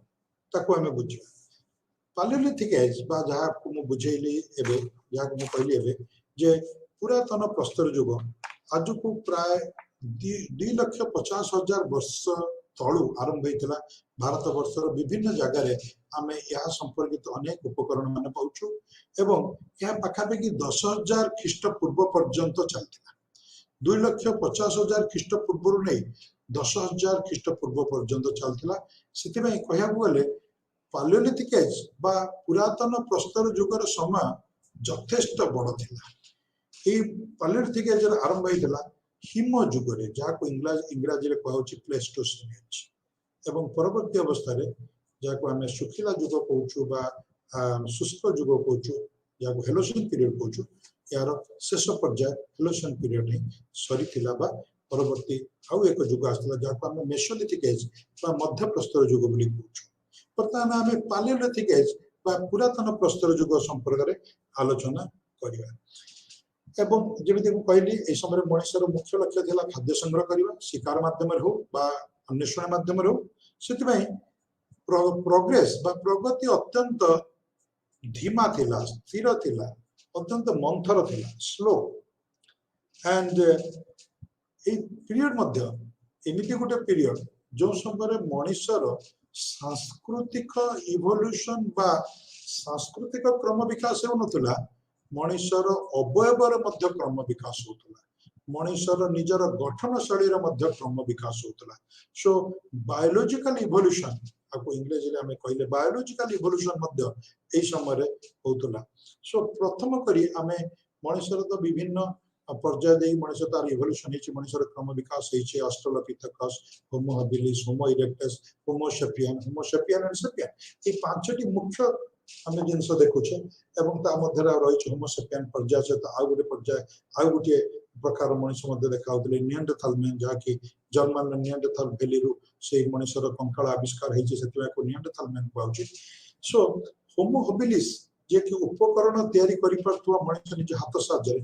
ताको हमें बुझिया पालियोलिथिक एज बा जहा को मु बुझेइली एबे जहा को मु कहली एबे जे पुरातन प्रस्तर युग आज को प्राय 2,50,000 वर्ष तळु आरंभ होइतला भारत वर्षर विभिन्न जगह रे आमे या संपर्कित अनेक उपकरण माने पाउछु एवं या पाखापाखि 10,000 ख्रीष्टपूर्व पर्यंत चलतिला 2,50,000 ख्रीष्टपूर्व नै 10,000 ख्रीष्टपूर्व पर्यंत चलतिला सेति में कहया गले पालियोलिथिक एज बा पुरातन प्रस्तर युगर समय यथेष्ट बड़ थिला ए पालियोलिथिक एज आरंभ होइतला हिम युग रे जहा को इंग्रजी रे कहउची प्लेस्टोसीन एज एवं परवर्ती अवस्था रे जहा को हमें सुखिला युग कहउछु बा शुष्क युग कहउछु जहा को हेलोसीन पीरियड कहउछु यार शेष पर्याय हेलोसीन पीरियड नै सरी थिला बा परवर्ती आउ एक युग आस्तला जहा को हमें मेसोलिथिक एज बा मध्य प्रस्तर युग बोली कहउछु वर्तमान हमें पालियोलिथिक एज बा पुरातन प्रस्तर युग संपर्क रे आलोचना करिया एवं जेमिति को कहली ए समय मनुष्यर मुख्य लक्ष्य थिला खाद्य संग्रह करिवा शिकार माध्यम रे हो बा अन्वेषण माध्यम रे हो सेति पई प्रोग्रेस बा प्रगति अत्यंत धीमा थिला स्थिर थिला अत्यंत मंथर थिला स्लो एंड ए पीरियड मध्य एमिति गोटे पीरियड जो समय मनुष्यर सांस्कृतिक इवोल्यूशन बा सांस्कृतिक क्रम विकास हो नथुला मनुष्यर अवयवर मध्य क्रम विकास होतला मनुष्यर निजर गठन शैली रे मध्य क्रम विकास होतला सो बायोलॉजिकल इवोल्यूशन आपको इंग्लिश रे हमें कहले बायोलॉजिकल इवोल्यूशन मध्य ए समय रे होतला सो प्रथम करी हमें मनुष्यर तो विभिन्न पर्याय दे मनुष्य तार इवोल्यूशन हिची मनुष्यर क्रम विकास हिची Australopithecus Homo habilis Homo erectus Homo sapien and sapien ए पांचटी मुख्य हमें जिनस देखुछे एवं ता मध्य रही होमो सेपियन पर्याय सहित आउ गोटे पर्याय आउ गोटे प्रकार मनुष्य मध्य देखाउतले निएंडरथल मैन जहा कि जर्मन निएंडरथल वैली रु से मनुष्यर कंकाल आविष्कार हेछि सेतिबा को निएंडरथल मैन कहउछि सो होमो हैबिलिस जे कि उपकरण तयारी करि परथुवा मनुष्य निज हाथ साजे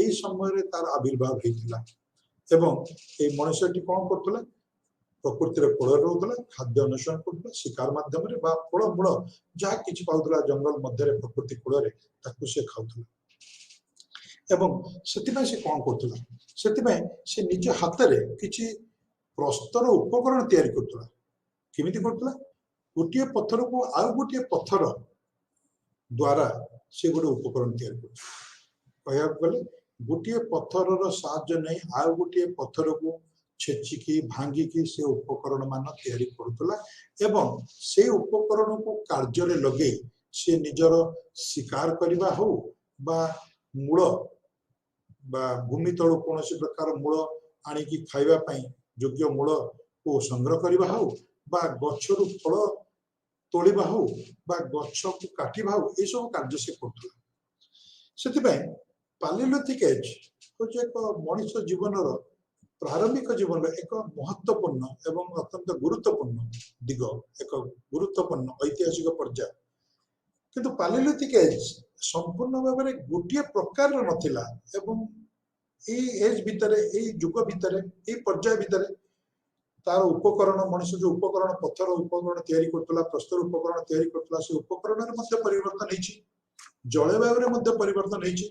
एई समय रे तार आविर्भाव हेतिला एवं ए मनुष्यटी कोन करथला प्रकृति रे कोळ रहउतला खाद्य अन्वेषण करथला शिकार माध्यम रे बा फळ मूळ जहा किछि पाउतला जंगल मध्य रे प्रकृति कोळ रे ताकु से खाउतला एवं सेति में से कोन करथला सेति में से निज हाथ रे किछि प्रस्तर उपकरण तयारी करथला केमिति करथला गोटिए पत्थर को आउ गोटिए पत्थर द्वारा से गोटे उपकरण तैयार कहया गले गोटे पत्थर साहाय्य नहीं आउ गोटे पत्थर को छेचिकी भांगिकी से उपकरण मान तैयारी करुला एवं से उपकरण को कार्य रे लगे से निजर शिकार करबा हो बा मूल बा भूमि तळु कोनोसी प्रकार मूल आनी की खाइबा पई योग्य मूल को संग्रह करबा हो बा गछरु फल तोलिबा हो बा गछ को काटिबा हो ए सब कार्य से करथला सेति पई पालियोलिथिक एज को जे एक मनुष्य जीवन रो प्रारंभिक जीवन एक महत्वपूर्ण एवं अत्यंत गुरुत्वपूर्ण दिग एक गुरुत्वपूर्ण ऐतिहासिक पर्याय किंतु पालियोलिथिक एज संपूर्ण भाव में गोटे प्रकार नथिला एवं ए एज भितरे ए युग भितरे ए पर्याय भितरे तार उपकरण मनुष्य जो उपकरण पत्थर उपकरण तैयारी करतला प्रस्तर उपकरण तैयारी करतला से उपकरण रे मध्ये परिवर्तन हेछि जलवायु रे मध्ये परिवर्तन हेछि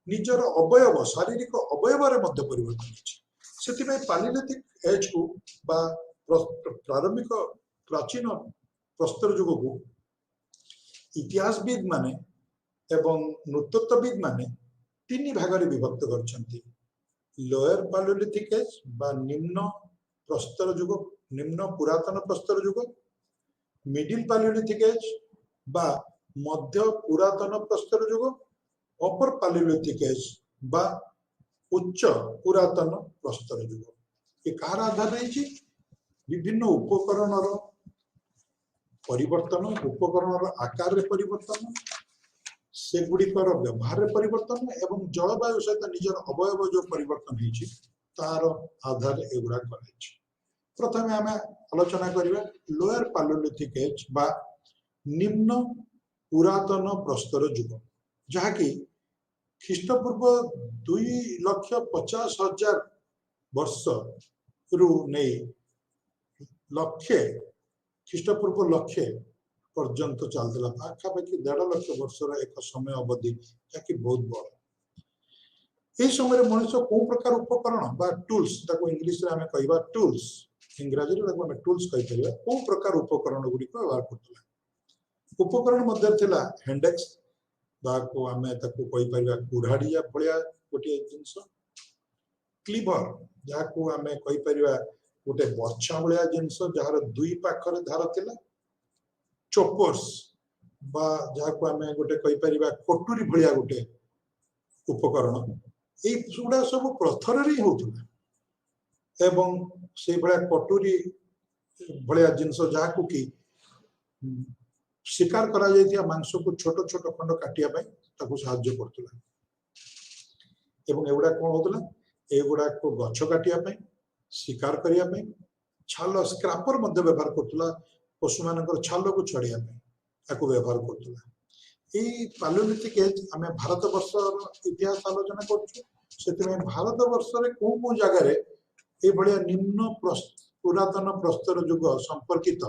निजर अवयव शारीरिक अवयव रे मध्ये परिवर्तन हेछि सेति में पालियोलिथिक एज को बा प्रारंभिक प्राचीन प्रस्तर युग को इतिहासविद माने एवं नृतत्वविद माने तीन भाग रे विभक्त करछंती लोअर पालियोलिथिक एज बा निम्न प्रस्तर युग निम्न पुरातन प्रस्तर युग मिडिल पालियोलिथिक एज बा मध्य पुरातन प्रस्तर युग अपर पालियोलिथिक एज बा उच्च पुरातन प्रस्तर युग ये कार आधार रही विभिन्न उपकरण परिवर्तन उपकरण आकार रे परिवर्तन से गुड़िकर व्यवहार रे परिवर्तन एवं जलवायु सहित निजर अवयव जो परिवर्तन होइछि तार आधार एगुड़ा कराइछि प्रथमे आमे आलोचना करिबा लोअर पालियोलिथिक एज बा निम्न पुरातन प्रस्तर युग जहा कि ख्रीष्टपूर्व 2,50,000 वर्ष रु नै लक्षे ख्रीष्टपूर्व लक्षे पर्यंत चलता पाखापाखि 1.5 लाख वर्षर एक समय अवधि जहाँकि बहुत बड़ ये समय मनुष्य कौ प्रकार उपकरण बा टूल्स ताको इंग्लिश रे आमे कहबा टूल्स इंग्रजी रे ताको आमे टूल्स कहि परिबा कौ प्रकार उपकरण गुडी को व्यवहार करतला उपकरण मध्य थिला हैंडेक्स बा को आमे ताको कहि परिबा कुढ़ाड़िया भलिया गोटे जिंस क्लीवर जाको आमे कहि परिबा गोटे बर्छा भलिया जिंस जहार दुई पाखरे धार थिला चोपर्स बा जाको आमे गोटे कहि परिबा कोटुरी भलिया गोटे उपकरण ए सुडा सब पत्थर रे होतला एवं से भलिया कोटुरी भलिया जिंस जाको कि शिकार करा जाइतिया मांस को छोट छोट खंड काटिया पय ताको सहाय्य करतला एवं एगुडा कोन होतला एगुडा को गछ काटिया पय शिकार करिया पय छाल स्क्रैपर मध्ये व्यवहार करतला पशु मानकर छाल को छड़िया पय ताको व्यवहार करतला ए पालियोलिथिक एज आमे भारत वर्ष इतिहास आलोचना करछु सेति में भारत वर्ष रे को जगह रे ए भलिया निम्न पुरातन प्रस्तर युग संपर्कित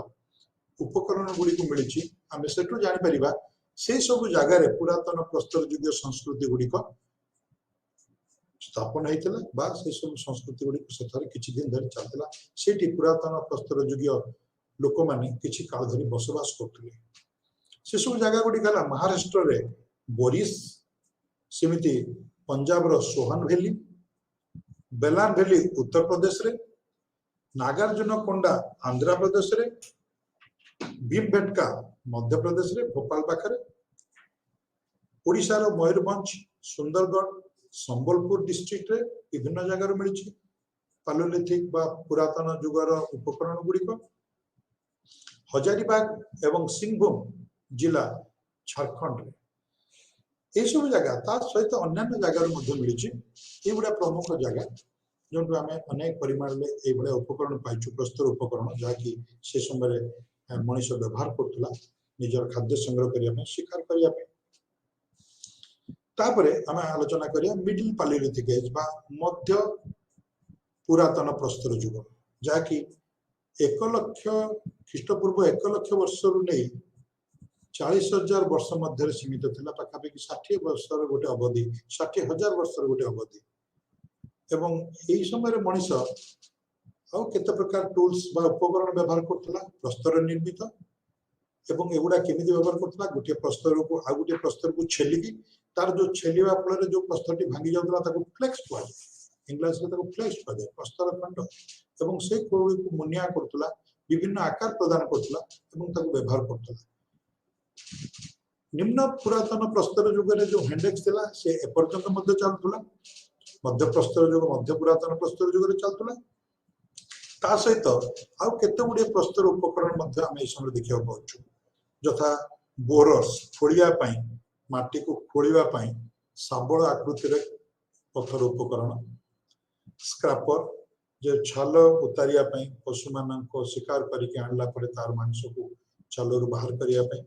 उपकरण गुडी को मिलिछि आमे सेटु जानि परिबा से सब जगह रे पुरातन प्रस्तर युग संस्कृति गुडी को स्थापन हेतला बा से सब संस्कृति गुडी को सेथारे किछि दिन धरि चलतला सेठी पुरातन प्रस्तर युग लोक माने किछि काल धरि बसवास करथले से सब जगह गुडी गला महाराष्ट्र रे बोरिस सेमिति पंजाब रो सोहन वैली बेलान वैली उत्तर प्रदेश रे नागार्जुन कोंडा आंध्र प्रदेश रे भीमबेटका मध्य प्रदेश रे भोपाल पाखरे ओडिशा रो मयूरभंज सुंदरगढ़ संबलपुर डिस्ट्रिक्ट रे विभिन्न जगह रो मिलिछि पालियोलिथिक बा पुरातन युगर उपकरण गुडी को हजारीबाग एवं सिंहभूम जिला झारखंड रे ए सब जगह ता सहित अन्य जगह रो मध्ये मिलिछि ए गुडा प्रमुख जगह जोंटु आमे अनेक परिमाण में ए बळे उपकरण पाइछु प्रस्तर उपकरण जहा कि से समय मनुष्य व्यवहार करतला निजर खाद्य संग्रह करिया में शिकार करिया में तापरे आमे आलोचना करिया मिडिल पालियोलिथिक एज बा मध्य पुरातन प्रस्तर युग जहा कि 1 लाख ख्रीष्टपूर्व 1 लाख वर्ष रु नै 40,000 वर्ष मध्य सीमित थिला पाखापाखि 60 वर्षर गोटे अवधि 60,000 वर्षर गोटे अवधि एवं यही समय मनुष्य आउ केते प्रकार टूल्स बा उपकरण व्यवहार करतला प्रस्तर निर्मित एवं एगुडा केमिति व्यवहार करतला गोटे प्रस्तर को आ गोटे प्रस्तर को छेलिकी तार जो छेलिवा फल रे जो प्रस्तरटी भांगी जाउतला ताको फ्लेक्स कहै इंग्लिश रे ताको फ्लेक्स कहै प्रस्तर खंड एवं से कोड़ी को मुनिया करतला विभिन्न आकार प्रदान करतला एवं ताको व्यवहार करतला निम्न पुरातन प्रस्तर युग रे जो हैंडेक्स थिला से ए पर्यंत मध्य चलतला मध्य प्रस्तर युग मध्य पुरातन प्रस्तर युग रे चलतला ता सहित आउ केते गुडी प्रस्तर उपकरण मध्ये आमे समय देखियो पाउछु जथा बोरस खोलिया पई माटी को खोलिवा पई साबळ आकृति रे पत्थर उपकरण स्क्रैपर जे छाल उतारिया पई पशु मानन को शिकार करिके आनला परे तार मांस को छालरु बाहर करिया पई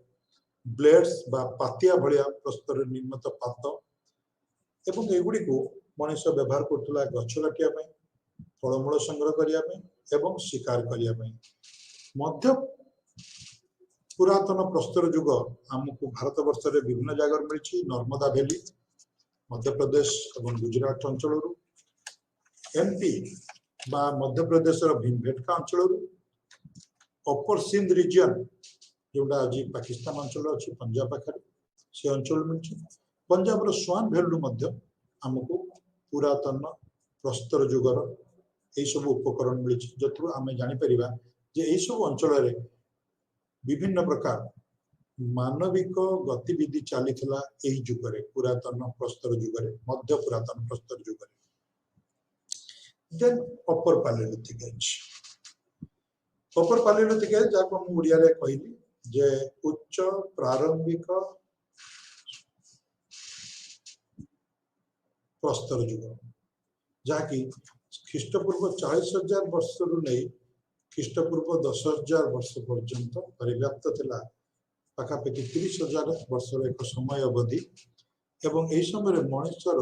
ब्लेड्स बा पातिया भलिया प्रस्तर निर्मित पात एवं एगुडी को मनुष्य व्यवहार करतला गछ काटिया पई फलमूल संग्रह करने एवं शिकार करने मध्य पुरातन प्रस्तर युग आमको भारत वर्ष में विभिन्न जगह मिली नर्मदा वैली मध्य प्रदेश और गुजरात अंचल एमपी बा मध्य प्रदेश भीमबेटका अंचल अपर सिंध रीजन जोटा आज पाकिस्तान अंचल अच्छी पंजाब पाखे से अंचल मिली पंजाब स्वान भैलू आमको पुरातन प्रस्तर युगर यही सब उपकरण मिली जो आम जापर जे यही सब अंचल विभिन्न प्रकार मानविक गतिविधि चली जुगरे पुरातन प्रस्तर जुगरे मध्य पुरातन प्रस्तर जुगरे then upper palaeolithic age upper palaeolithic age जहाँ हम ओडिया रे कहली जे उच्च प्रारंभिक प्रस्तर युग जहाँकि ख्रीष्टपूर्व 40,000 वर्ष रु नहीं ख्रीष्टपूर्व 10,000 वर्ष पर्यंत परिव्याप्त थिला पाखापाखि 30,000 वर्षर एक समय अवधि एवं यही समय मनुष्यर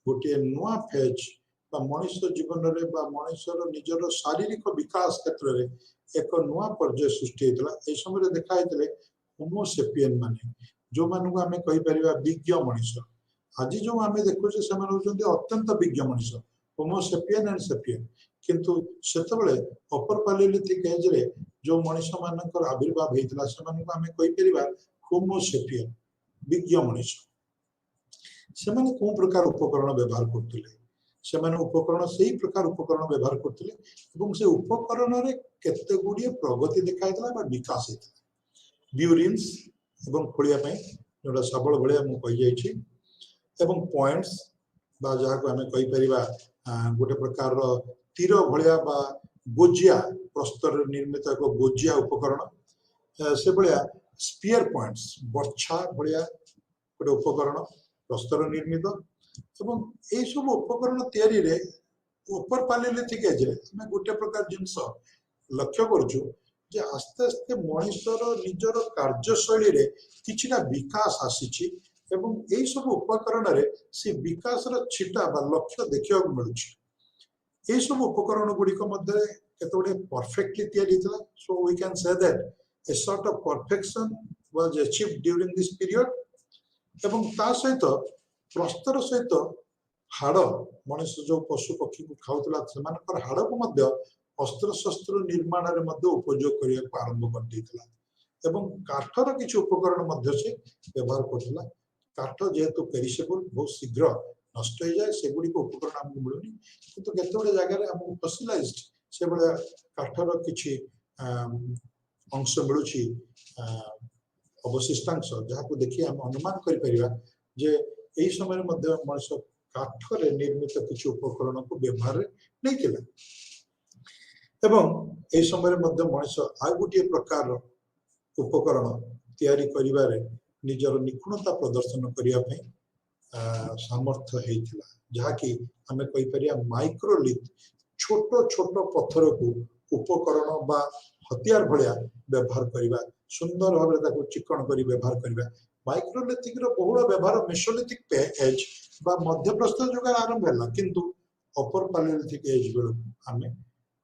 गोटे नुआ फेज मनुष्य जीवन रे मनुष्यर निजर शारीरिक विकास क्षेत्र में एक नुआ पर्याय सृष्टि होता है समय देखा होमोसेपियन माने जो मानू आम कहीपर विज्ञ मनुष्य आज जो आम देखुचे से अत्यंत विज्ञ मनुष्य होमोसेपियन एंड सेपियन किंतु सेतबेले अपर पालियोलिथिक एज रे जो मनुष्य मानकर आविर्भाव होता से आम कहीपर होमोसेपियन विज्ञ मनुष्य से कौ प्रकार उपकरण व्यवहार करते से उपकरण से ही प्रकार उपकरण व्यवहार करते से उपकरण रे केते गुड़िए प्रगति देखा विकास होता ब्यूरिन्स एवं खोलिया जोटा सबल भाया मुझे एवं पॉइंट्स बा जहाँ को आम कहीपर गोटे प्रकार तीर भाया गोजिया प्रस्तर निर्मित एक गोजिया उपकरण से भाया स्पीयर पॉइंट्स बर्छा भाया गोटे उपकरण प्रस्तर निर्मित एवं यही सब उपकरण तैयारी रे ऊपर पालियोलिथिक एज आम गोटे प्रकार जिनस लक्ष्य करुचु जे आस्ते आस्ते मनुष्यर निजर कार्यशैली रे किछिटा विकास आसीछि एवं यही सब उपकरण रे से विकास छिटा बा लक्ष्य देखा मिलूँ यही सब उपकरण गुड़िक केते परफेक्टली तैयारी थिला so we can say that a sort of perfection was achieved during this period एवं ता सहित प्रस्तर सहित हाड़ मनुष्य जो पशु पक्षी को खाऊला से हाड़ को अस्त्र शस्त्र निर्माण में उपयोग करने को आरंभ कर एवं काठर किसी उपकरण से व्यवहार करता काठ जेहेतु पेरिसेबल बहुत शीघ्र नष्ट हो जाए से गुड़िक उपकरण आमको मिलूनी किंतु केते जगह आमको फसिलाइज्ड से भाया काठर किसी अंश मिलूची अवशिष्टांश जहाँ को देखिए आम अनुमान कर यही समय मनुष्य काठरे निर्मित किसी उपकरण को व्यवहार नहीं थिला एवं यही समय मनुष्य आ गोटे प्रकार उपकरण तैयारी करिवारे निजर निपुणता प्रदर्शन करने सामर्थ्य होता जहाँकि आम कहीपर माइक्रोलिथ छोट छोट पत्थर को उपकरण बा हथियार भाया व्यवहार करवा सुंदर भाव चिकन कर व्यवहार करवा माइक्रोलिथिक बहुल व्यवहार मेसोलिथिक एज बा मध्य प्रस्तर जुग आरंभ है किंतु अपर पालियोलिथिक एज बेलू आम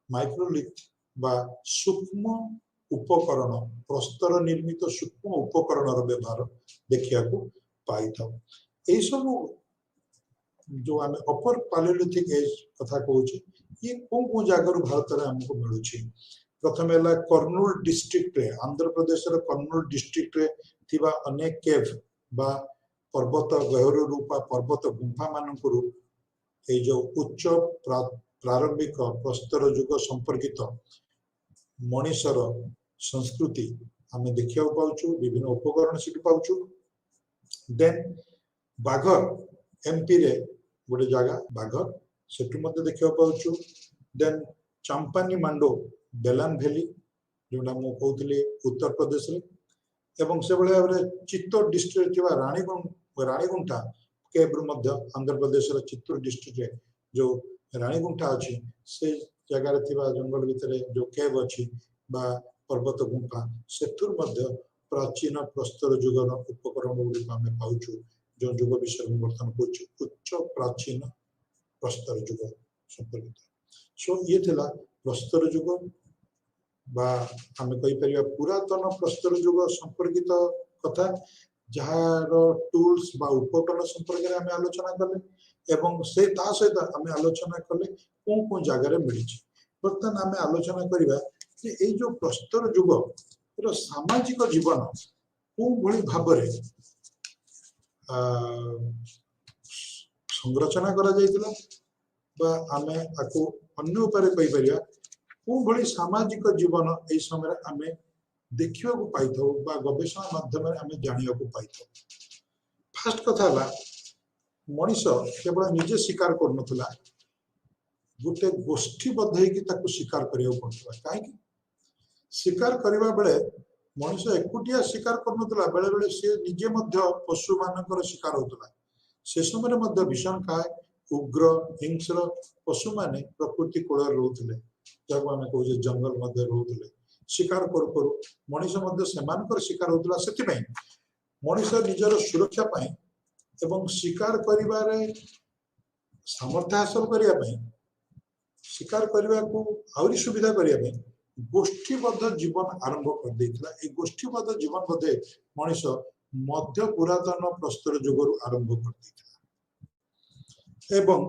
माइक्रोलिथ बा सूक्ष्म उपकरण प्रस्तर निर्मित सूक्ष्म उपकरण व्यवहार देखा पाई था यही सब जो आम अपर पालियोलिथिक एज कथा कहूँ ये कौ कौ जगार भारत में आमको मिलूँ प्रथम है कर्नूल डिस्ट्रिक्ट रे आंध्र प्रदेश कर्नूल डिस्ट्रिक्ट रे थिबा अनेक केव बा पर्वत गहरु पर्वत गुंफा मानकरू ये जो उच्च प्रारंभिक प्रस्तर युग संपर्कित मनुष्यर संस्कृति आम देखा पाचु विभिन्न उपकरण सीट पाचु देन बाघर एमपी रे गोटे जगह बाघर सेठू देखा पाचु देन चंपानी मांडो बेलान भैली जोटा मुझे कहती उत्तर प्रदेश रे एवं से भाया चित्तौड़ डिस्ट्रिक्ट रानीगुंठा केब्रु आंध्र प्रदेश चित्तौड़ डिस्ट्रिक्ट रे जो रानीगुंठा अच्छी से जगार जंगल भितर जो केव अच्छी पर्वत गुंफा से प्राचीन प्रस्तर युगर उपकरण गुड़िक आम पाचु जो युग विषय में बर्तमान कहूँ उच्च प्राचीन प्रस्तर युग संपर्कित सो ये थिला प्रस्तर युग बा आमे कहि परिया पुरातन प्रस्तर युग संपर्कित कथा जार टूल्स बा उपकरण संपर्क रे आमे आलोचना कले एवं से ता सहित आमे आलोचना कले कोन कोन जगह रे मिली छी। बर्तमान आमे आलोचना करिबा जे ए जो प्रस्तर युग रो सामाजिक जीवन को भली भाबरे संरचना करा जायतिला बा आमे आको अन्य ऊपर कहि परिया को भली सामाजिक जीवन ए समय आमे देखियो को पाइथो बा गवेषणा माध्यम रे आमे जानियो को पाइथो। फर्स्ट कथा ला मनीष केवल निजे शिकार करनथला गोटे गोष्ठीबद्ध होगी ताको शिकार करियो पड़तला काहे कि शिकार करबा बेले मनीष एकुटिया शिकार करनथला बेले बेले से निजे मध्य पशु मानकर शिकार होतला से समय मध्य भीषण काय उग्र हिंस्र पशु माने प्रकृति कोल रहउतले जाको आमे कहू जे जंगल मध्य रहउतले शिकार करू मनीष मध्य सेमानकर शिकार होतला सेति पई मनीष निजर सुरक्षा पाई एवं शिकार करिबारे सामर्थ्य हासिल करिया पई शिकार करने को आउरी सुविधा करने गोष्ठीबद्ध जीवन आरंभ कर देथिला। ए गोष्ठीबद्ध जीवन बधे मनीष मध्य पुरातन प्रस्तर युगरु आरंभ कर देथिला एवं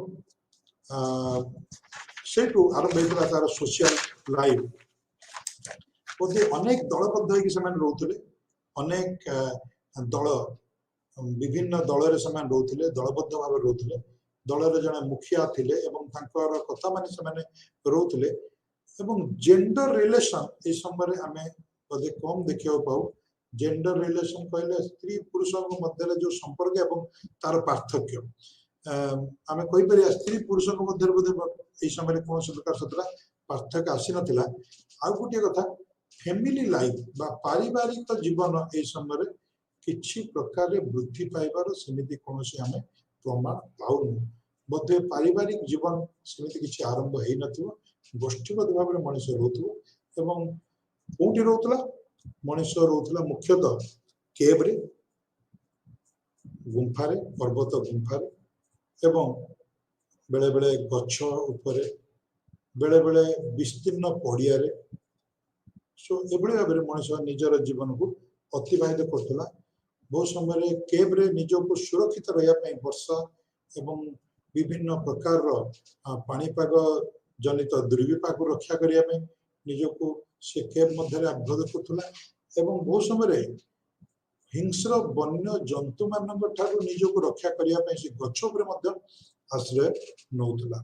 सेटू आरंभ होइतिला तार सोशल लाइफ बधे अनेक दलबद्ध होइकि समान रहउथिले अनेक दल विभिन्न दल रे समान रहउथिले दलबद्ध भाव रहउथिले दलर जने मुखिया थिले एवं तांकर कथा माने समाने रहउथिले एवं जेंडर रिलेशन ए समय आमे बधे कम देखियो पाऊ जेंडर रिलेशन कहले स्त्री पुरुष मध्य जो संपर्क एवं तार पार्थक्य आमे कहि परिया स्त्री पुरुष मध्य बधे ए समय कोन प्रकार सतरा पार्थक्य आसी नथिला। आ गोटे कथा फैमिली लाइफ बा पारिवारिक जीवन ए समय किछि प्रकार वृद्धि पाइबार समिति कोनोसी आमे प्रमाण पाउनु बधे पारिवारिक जीवन समिति किछि आरंभ हेइ नथिबो गोष्ठीबद्ध भाव में मनुष्य रहउथबो एवं कोठी रहउतला मनुष्य रहउतला मुख्यतः केव रे गुंफा रे पर्वत गुंफा रे एवं बेले बेले गच्छ ऊपर बेले बेले विस्तीर्ण पड़िया रे सो एबळे भाव में मनुष्य निजर जीवन को अतिबाहित करथला। बहुत समय केव रे निजको सुरक्षित रहिया पई वर्षा एवं विभिन्न प्रकार पाणीपाग जनित दुर्विपाक रक्षा करिया पई निजको से केव मध्य आबद्ध करथला एवं बहुत समय हिंस्र वन्य जंतु मानक ठारू निजको रक्षा करिया पई से गच्छ ऊपर मध्य आश्रय नउथला।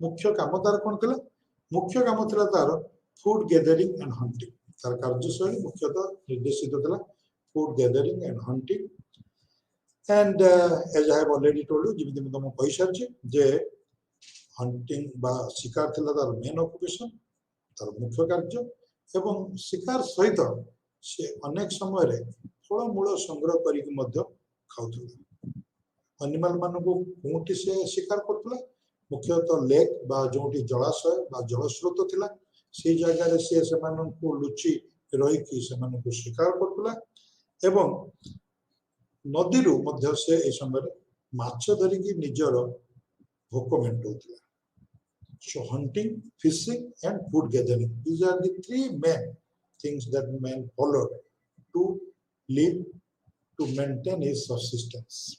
मुख्य काम तार कोन थला मुख्य काम थला तार फूड गैदरिंग एंड हंटिंग तार कार्यशैली मुख्यतः निर्देशित थला food gathering and hunting and as I have already told you जिमिति तुम कहि सारछि जे हंटिंग बा शिकार थिला तार मेन ऑक्युपेशन तार मुख्य कार्य एवं शिकार सहित से अनेक समय रे फल मूल संग्रह करिक मध्य खाउथला। एनिमल मानको कोठी से शिकार करथला मुख्यतः लेक बा जोठी जलाशय बा जल स्रोत थिला से जगह रे से समानको लुचि रही कि समानको शिकार करथला एवं नदी रु मध्य से ए समय माछ धरी की निजर भोक मेंटौथला। So hunting, fishing and food gathering, these are the three main things that man followed to live, to maintain his subsistence.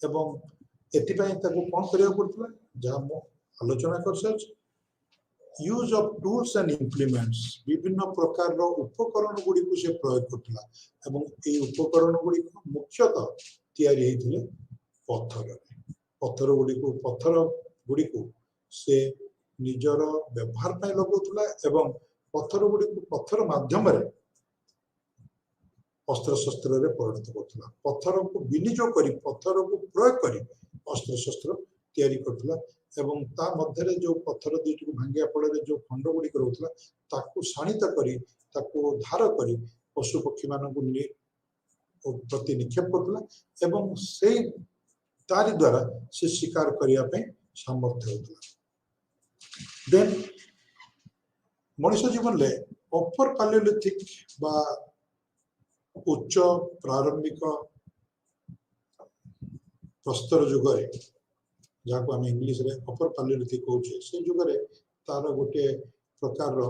एवं एतिपाई ताको कोन करिया पड़तला जहा मो आलोचना कर such use of tools and implements विभिन्न प्रकार रो उपकरण गुडी को से प्रयोग करतला एवं ए उपकरण गुडी को मुख्यतः तयारी हेतिले पत्थर गुडी को से निजर व्यवहार पाई लगौतला एवं पत्थर गुडी को पत्थर माध्यम रे अस्त्र शस्त्र रे परिणत करतला पत्थर को विनियोग करी पत्थर को प्रयोग करी अस्त्र शस्त्र तयारी करतला एवं ता मध्य रे जो पत्थर दुईटी को भांगिया फल जो खंड गुडी रहउतला ताकू शाणित करी ताकू धार करी पशु पक्षी मान को प्रति निक्षेप करतला एवं से तारी द्वारा से शिकार करिया पे सामर्थ्य होतला। देन मनुष्य जीवन ले अपर पैलियोलिथिक बा उच्च प्रारंभिक प्रस्तर युग रे जहाँ को आम इंग्लीश रे अपर पालियोलिथिक कहूचे से जुगरे तार गोटे प्रकार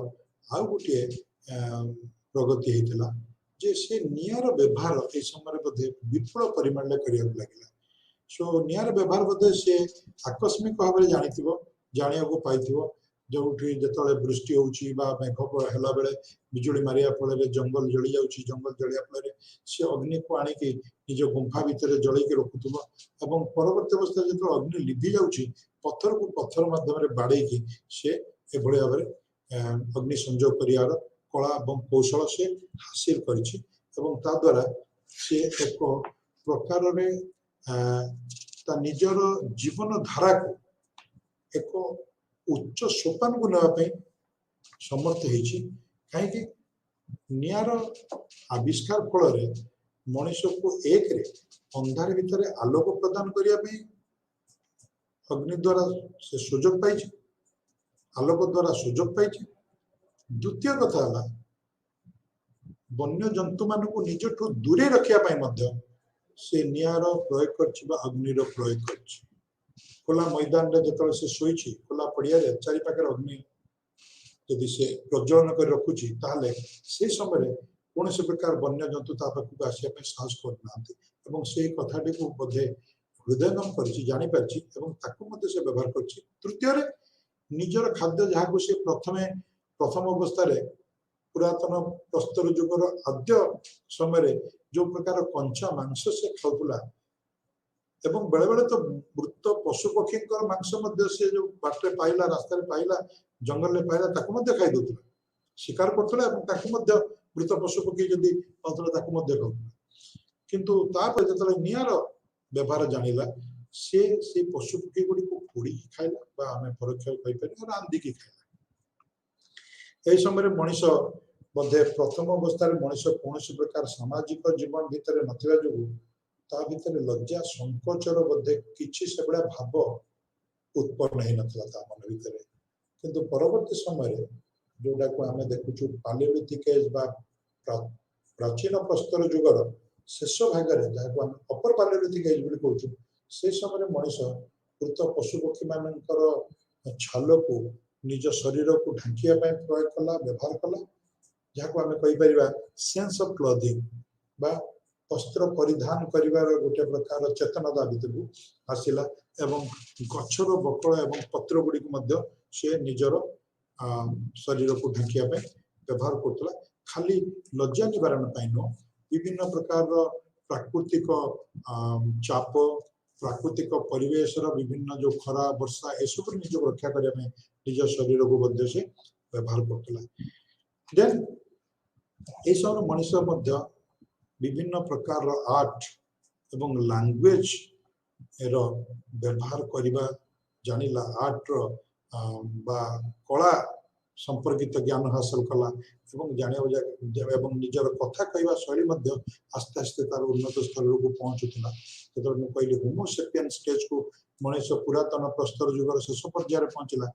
आउ गोटे प्रगति होता जे से निआर व्यवहार ए समय बोधे विपुल परिमाण करिया लगिला सो निआर व्यवहार बोधे से आकस्मिक भाव में जानिया को पाइथिबो जोठी जतले वृष्टि होउची बा मेघ होला बेले बिजुली मारिया फल जंगल जली जाउची जंगल जलिया फल से अग्नि को आनी कि निज गुंफा भितर जलई के रखुथबो एवं परवर्ती अवस्था जो अग्नि लिभि जाउची पत्थर को पत्थर माध्यम बाड़े की से एभଳି भाବରେ अग्नि संयोग करियार कला और कौशल से हासिल करिछि एवं ता द्वारा से एक प्रकार रे ता निजर जीवन धारा को एक उच्च सोपान को नापे समर्थ होइछि कहीं निआर आविष्कार फल मनुष्य को एक रे अंधार भितर आलोक प्रदान करने अग्नि द्वारा से सुजोग पाई आलोक द्वारा सुजोग पाई द्वितीय कथा है वन्य जंतु मान को निजठू दूरे रखा से निआर प्रयोग कर अग्निर प्रयोग कर खोला मैदान जो से शोची खोला पड़िया चारि पाखे अग्नि यदि से प्रज्वलन कर रखुची ताले से समय कौन से प्रकार वन्य जंतु पाखक आसपा साहस करना से कथाटी को बोधे हृदयंगम कर से व्यवहार कर तृतीय निजर खाद्य जहाँ से प्रथम अवस्था पुरातन प्रस्तर जुगर आद्य समय जो प्रकार कंचा मांस से खाऊला एवं बेले बेले तो मृत पशु पक्षी मांस से जो बाटे पाइला रास्ता पाइला जंगल में पाइला खाई दूसरा शिकार करुला मृत पशु पक्षी जदि खाऊला किंतु जो निआर व्यवहार जानिला से पशु पक्षी गुड़ी को पोड़ी खाइला आम परोक्ष रांधिकी खाइला यही समय मनीष बोधे प्रथम अवस्था मनीष कौन प्रकार सामाजिक जीवन भितर नथिबा जोगु ता भितर लज्जा संकोचर बोधे किछि से बड़ा भाव उत्पन्न हो नथिला मन भितर किंतु परवर्ती समय जोटा को आम देखुचु पालियोलिथिक एज बा प्राचीन प्रस्तर जुगर शेष भाग में जहाँ को अपर पालियोलिथिक एज बोली कहूँ से समय मनीष मृत पशु पक्षी मानकर छाल को निज शरीर को ढांकिया प्रयोग कला व्यवहार कला जहाँ को आम कहीपर सेंस ऑफ क्लॉथिंग बा वस्त्र परिधान करिवार गोटे प्रकार चेतनता भितर आसिला एवं गछर बकल एवं पत्र गुड़ी को से निजर शरीर को ढांकिया व्यवहार करता खाली लज्जा निवारण नुह विभिन्न प्रकार प्राकृतिक चाप प्राकृतिक परिवेश विभिन्न जो खरा वर्षा एसब निज रक्षा करने निज शरीर को मध्य से व्यवहार करता देन ये सब मनुष्य विभिन्न प्रकार आर्ट एवं लैंग्वेज रो व्यवहार करने जानिला आर्ट रो कला संपर्कित ज्ञान हासिल कला एवं निजर कथा कहवा शैली आस्ते आस्ते तार उन्नत स्तर को पहुंचुला जो कहली होमोसेपियन स्टेज को मनुष्य पुरातन प्रस्तर जुगर शेष पर्यायर पहुंचला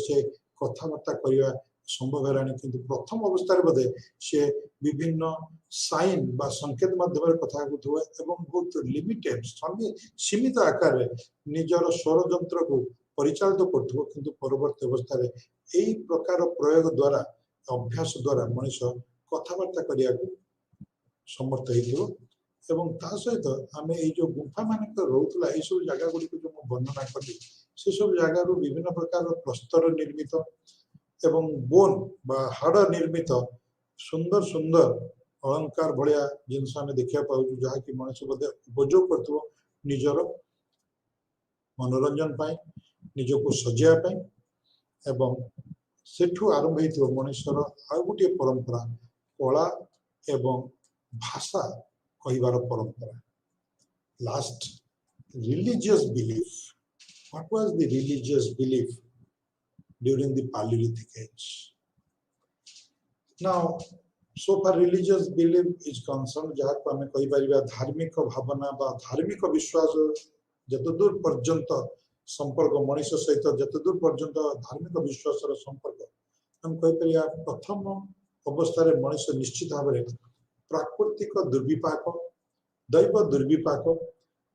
से कथबार्ता करने संभव है किंतु प्रथम अवस्था बोधे से विभिन्न साइन बा संकेत माध्यम कथा एवं बहुत लिमिटेड सीमित आकार निजर स्वर जंत्र को परिचालित कर किंतु परवर्ती अवस्था यही प्रकार प्रयोग द्वारा अभ्यास द्वारा मनुष्य कथबार्ता करने को समर्थ हो सहित आम जो गुंफा मान रोला यह सब जगह गुड़ी जो वर्णना कली से सब जगार विभिन्न प्रकार प्रस्तर निर्मित एवं बोन बा हाड़ निर्मित सुंदर सुंदर अलंकार भाया जिनस आम देखा पाऊँ जहाँकि मनुष्य बोधे उपयोग कर निजर मनोरंजन पाई निजको सजापी एवं सेठू आरंभ हो मनुष्यर आउ गोटे परंपरा कला एवं भाषा कहिबार परंपरा last religious belief what was the religious belief during the Paleolithic age. Now, so far religious belief is concerned, जहाँ को हमें कही परिवा धार्मिक भावना बा धार्मिक विश्वास जतदूर पर्यंत संपर्क मनुष्य सहित जतदूर पर्यंत धार्मिक विश्वास संपर्क हम कही परिया प्रथम अवस्था रे मनुष्य निश्चित भाव में प्राकृतिक दुर्विपाक दैव दुर्विपाक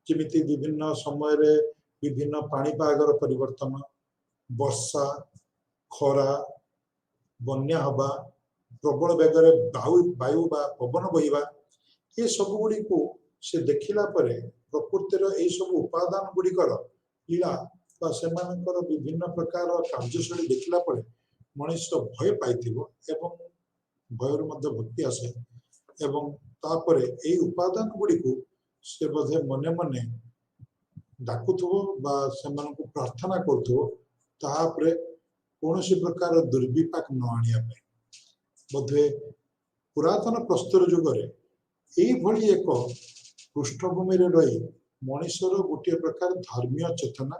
जमिति विभिन्न समय विभिन्न पाणीपागर परिवर्तन, वर्षा, खरा, बन्या हवा, प्रबल बेगर वायु बा पवन बहिबा, ये सब गुड़ी को से देखिला परे प्रकृतिर ये सब उपादान गुड़िकर लीला बा सेमानकर विभिन्न प्रकार कार्यशैली देखिला परे मनुष्य भय पाइथिबो एवं भयर मध्य भक्ति आसे एवं तापरे ए उपादान गुड़ी को से बोधे मने मने डाकुथबो बा सेमानकु प्रार्थना करथबो तापरे कोनोसी प्रकार दुर्विपाक न आनिया पे बोधे पुरातन प्रस्तर जुगरे यही भली एक पृष्ठभूमि रही मनुष्यर गोटे प्रकार धर्मीय चेतना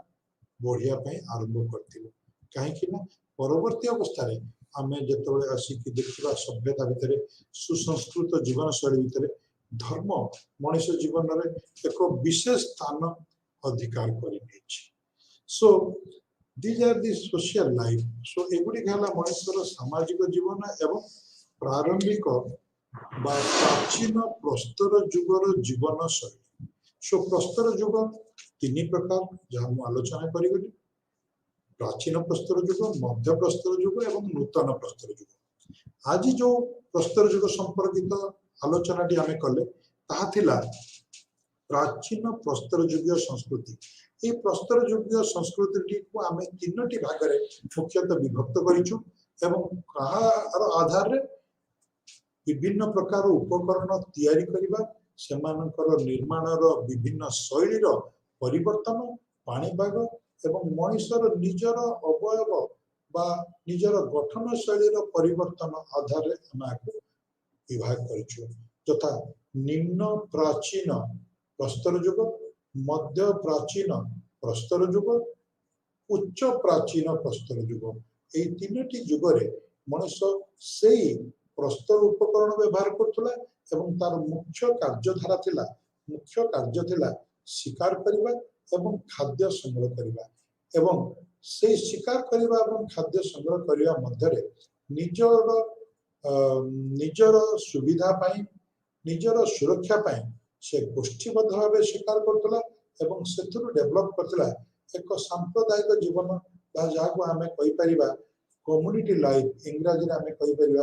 बढ़िया आरंभ कर कहीं परवर्ती अवस्था आम जो आसिक देखा सभ्यता भितर सुसंस्कृत जीवन शैली भितर धर्म मनुष्य जीवन में एक विशेष स्थान अधिकार कर so these are the social life so एगुड़िक है मनुष्यर सामाजिक जीवन एवं प्रारंभिक प्राचीन प्रस्तर जुगर जीवन शैली सो प्रस्तर जुग तीन प्रकार जहाँ मुझे आलोचना करी प्राचीन प्रस्तर जुग मध्य प्रस्तर जुग एवं नूतन प्रस्तर जुग आज जो प्रस्तर जुग संपर्कित आलोचना आम कले प्राचीन प्रस्तर जुगीय संस्कृति ये प्रस्तर जुगीय संस्कृति को आम तीन भाग में मुख्यतः विभक्त करिछु एवं कहार आधार रे विभिन्न प्रकार उपकरण तैयारी करिबा सेमानकर निर्माणर विभिन्न शैलीर परिवर्तन पाणीपाग एवं मनुष्यर निजर अवयव बा निजर गठन शैलीर परिवर्तन आधार विभाग करिछु तथा निम्न प्राचीन प्रस्तर जुग मध्य प्राचीन प्रस्तर जुग उच्च प्राचीन प्रस्तर जुग ये तीनटी जुगरे मनुष्य से प्रस्तर उपकरण व्यवहार करथुला एवं तार मुख्य कार्यधारा थिला मुख्य कार्य थिला शिकार करिबा एवं खाद्य संग्रह करिबा एवं से शिकार करिबा एवं खाद्य संग्रह करिबा मध्यरे निजर निजर सुविधा पाई निजर सुरक्षा पाई से गोष्ठीबद्ध भाव शिकार करथुला एवं सेथुरु डेवलप करथुला एक सांप्रदायिक जीवन जहाँ को आम कहीपर कम्युनिटी लाइफ इंग्राजी आम कहीपर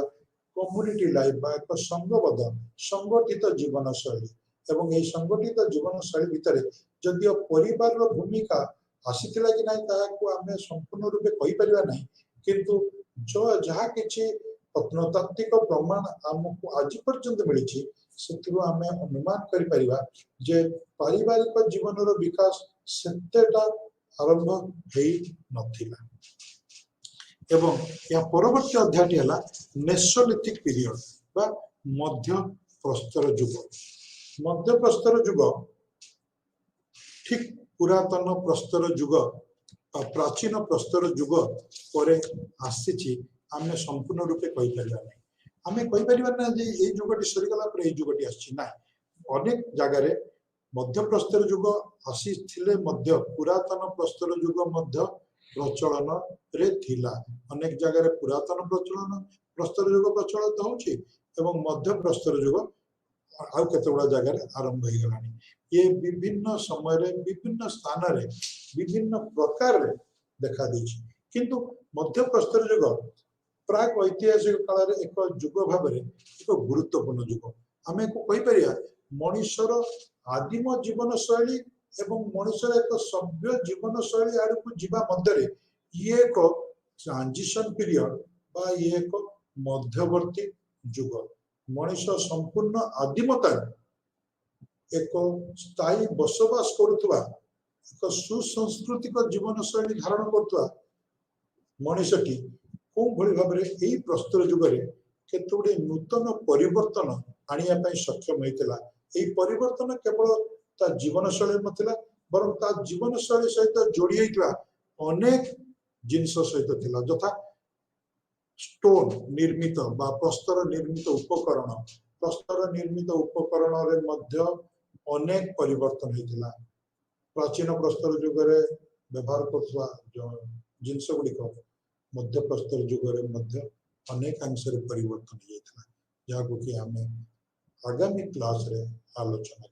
कम्युनिटी लाइफ बा एक संघबद्ध संगठित जीवन शैली एवं यही संगठित जीवन शैली भितर जदियो परिवार भूमिका आसीथिला कि नहीं ताको आम संपूर्ण रूपे कहीपर ना किंतु जो जहाँ किसी प्रत्नतात्विक प्रमाण आमको आज पर्यंत मिली से आम अनुमान कर जे पारिवारिक जीवन विकास सेतेटा आरंभ हो नथिला एवं या परवर्ती अध्याय है मेसोलिथिक पीरियड बा मध्य प्रस्तर जुग मध्य प्रस्तर जुग ठीक पुरातन प्रस्तर जुग प्राचीन प्रस्तर जुग पर आसी आम संपूर्ण रूपे कहीपर आम कहीपर ना जे ये जुगटी सरीगला पर जुगटी आना अनेक जगार मध्य प्रस्तर जुग आसी पुरातन प्रस्तर जुग मध्य प्रचलन रे थिला अनेक जगह पुरातन प्रचलन प्रस्तर जुग प्रचलित होची एवं मध्य प्रस्तर जुग आउ केतगुड़ा जगह आरंभ हो गलानी ये विभिन्न समय रे विभिन्न स्थान रे विभिन्न प्रकार रे देखा देछि किंतु मध्य प्रस्तर जुग प्राग ऐतिहासिक काल रे एक जुग भाव में एक गुरुत्वपूर्ण जुग आमे को कहि परिया मनुष्यर आदिम जीवन शैली एवं मनुष्य एक सभ्य जीवन शैली आड़ को जीवा मध्य ये एक ट्रांजिशन पीरियड बा ये एक मध्यवर्ती जुग मनुष्य संपूर्ण आदिमता एक स्थायी बसवास करुवा एक सुसंस्कृतिक जीवन शैली धारण करुवा मनुष्यटी कौ भली भाव में यही प्रस्तर जुगरे केतुड़ी नूतन परिवर्तन आनिया सक्षम होता यही परिवर्तन केवल ता जीवन शैली नथिला बरं ता जीवन शैली सहित जोड़ी होइतवा अनेक जिनस सहित थिला यथा स्टोन निर्मित बा प्रस्तर निर्मित उपकरण रे मध्य अनेक परिवर्तन होइतिला प्राचीन प्रस्तर जुगरे व्यवहार करथवा जिनस गुड़िक मध्य प्रस्तर जुगरे मध्य अनेक अंश परिवर्तन होइतिला जहाँ को कि आमे आगामी क्लास रे आलोचना